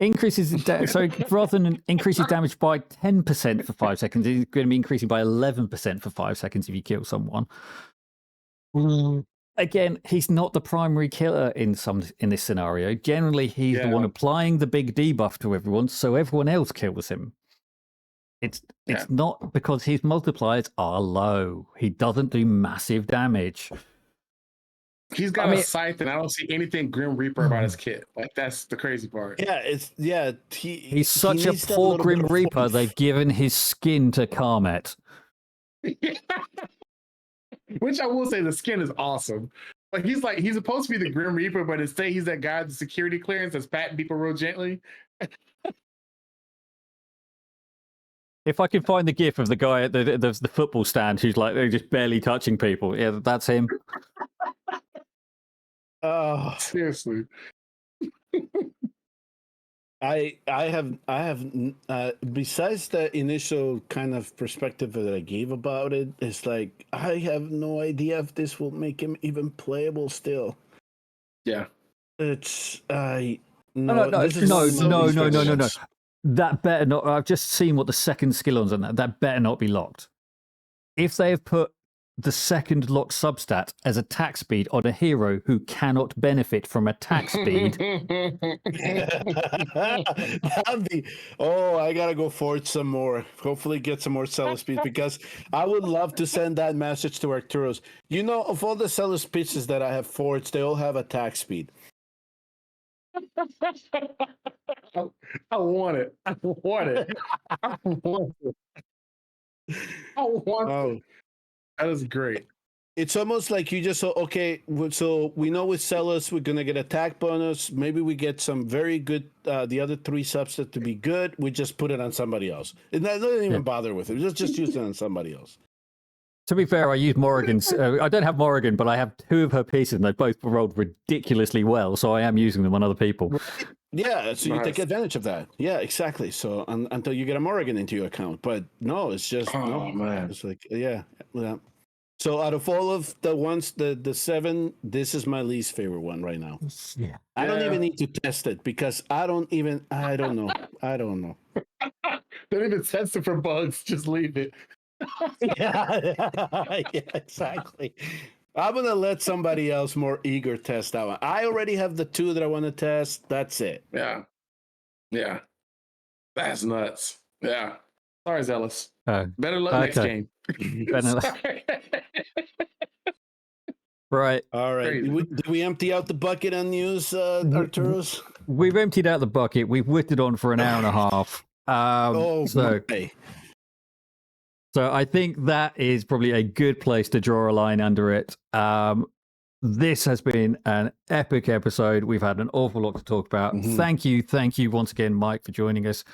increases so rather than increases damage by 10% for 5 seconds, it's going to be increasing by 11% for 5 seconds if you kill someone. Again, he's not the primary killer in this scenario. Generally, he's the one applying the big debuff to everyone, so everyone else kills him. It's not because his multipliers are low. He doesn't do massive damage. He's got a scythe, and I don't see anything Grim Reaper about his kit. Like, that's the crazy part. Yeah, he's such a poor Grim Reaper. They've given his skin to Khamet. Which I will say, the skin is awesome. Like, he's supposed to be the Grim Reaper, but instead he's that guy with the security clearance that's patting people real gently. If I could find the gif of the guy at the football stand who's like they're just barely touching people, yeah, that's him. Oh, seriously. I have besides the initial kind of perspective that I gave about it, it's like I have no idea if this will make him even playable still. Yeah. It's no. That better not. I've just seen what the second skill on's on that. That better not be locked. If they have put the second lock substat as attack speed on a hero who cannot benefit from attack speed. I gotta go forge some more. Hopefully get some more Zelus speed, because I would love to send that message to Arturos. You know, of all the Zelus pieces that I have forged, they all have attack speed. I want it. I want it. I want it. I want it. That is great. It's almost like you just okay. So we know with Zelus we're gonna get attack bonus. Maybe we get some very good. The other 3 subsets to be good. We just put it on somebody else. And I don't even bother with it. Just use it on somebody else. To be fair, I use Morrigan's. I don't have Morrigan, but I have 2 of her pieces, and they both rolled ridiculously well. So I am using them on other people. Yeah, so you Nice. take advantage of that. Yeah, exactly. So until you get a Morrigan into your account, but no, it's just no. Man. It's like yeah. So out of all of the ones, the 7, this is my least favorite one right now. Yeah. I don't even need to test it because I don't know. I don't know. Don't even test it for bugs. Just leave it. Yeah, yeah, exactly. I'm gonna let somebody else more eager test that one. I already have the 2 that I want to test. That's it. Yeah. That's nuts. Yeah. Sorry, Zelus. Better luck next game. Right. All right. Crazy. Did we empty out the bucket on news, Arturos? We've emptied out the bucket. We've whipped it on for an hour and a half. So I think that is probably a good place to draw a line under it. This has been an epic episode. We've had an awful lot to talk about. Thank you once again, Mike, for joining us.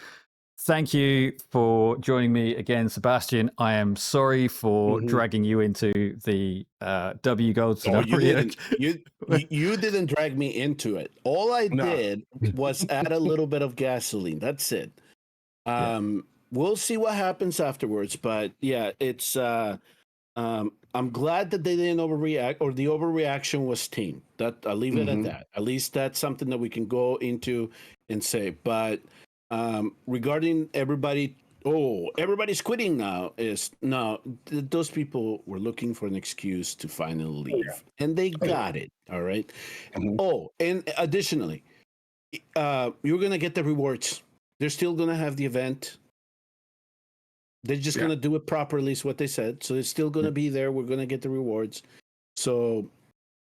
Thank you for joining me again, Sebastian. I am sorry for dragging you into the W-Gold scenario. You didn't drag me into it. All I did was add a little bit of gasoline. That's it. We'll see what happens afterwards. But yeah, it's I'm glad that they didn't overreact, or the overreaction was team. That I'll leave it at that. At least that's something that we can go into and say. But regarding everybody's quitting now, those people were looking for an excuse to finally leave, and they got it. All right. And additionally, you're gonna get the rewards. They're still gonna have the event. They're just gonna do it properly, is what they said. So it's still gonna be there. We're gonna get the rewards. So,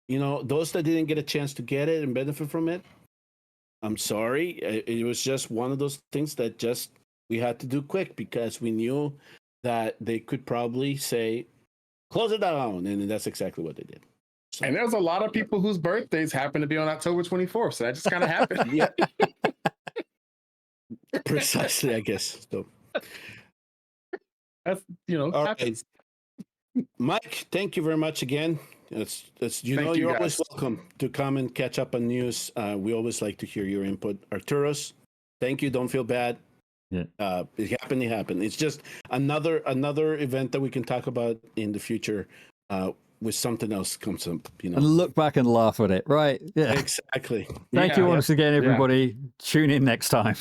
those that didn't get a chance to get it and benefit from it, I'm sorry. It was just one of those things that we had to do quick because we knew that they could probably say, close it down. And that's exactly what they did. So, and there's a lot of people whose birthdays happen to be on October 24th. So that just kind of happened. Yeah. Precisely, I guess. So that's, all happens. Right. Mike, thank you very much again. You're always welcome to come and catch up on news. We always like to hear your input. Arturos, thank you. Don't feel bad. Yeah. It happened. It's just another event that we can talk about in the future with something else comes up. And look back and laugh at it. Right. Yeah. Exactly. Thank you once again, everybody. Tune in next time.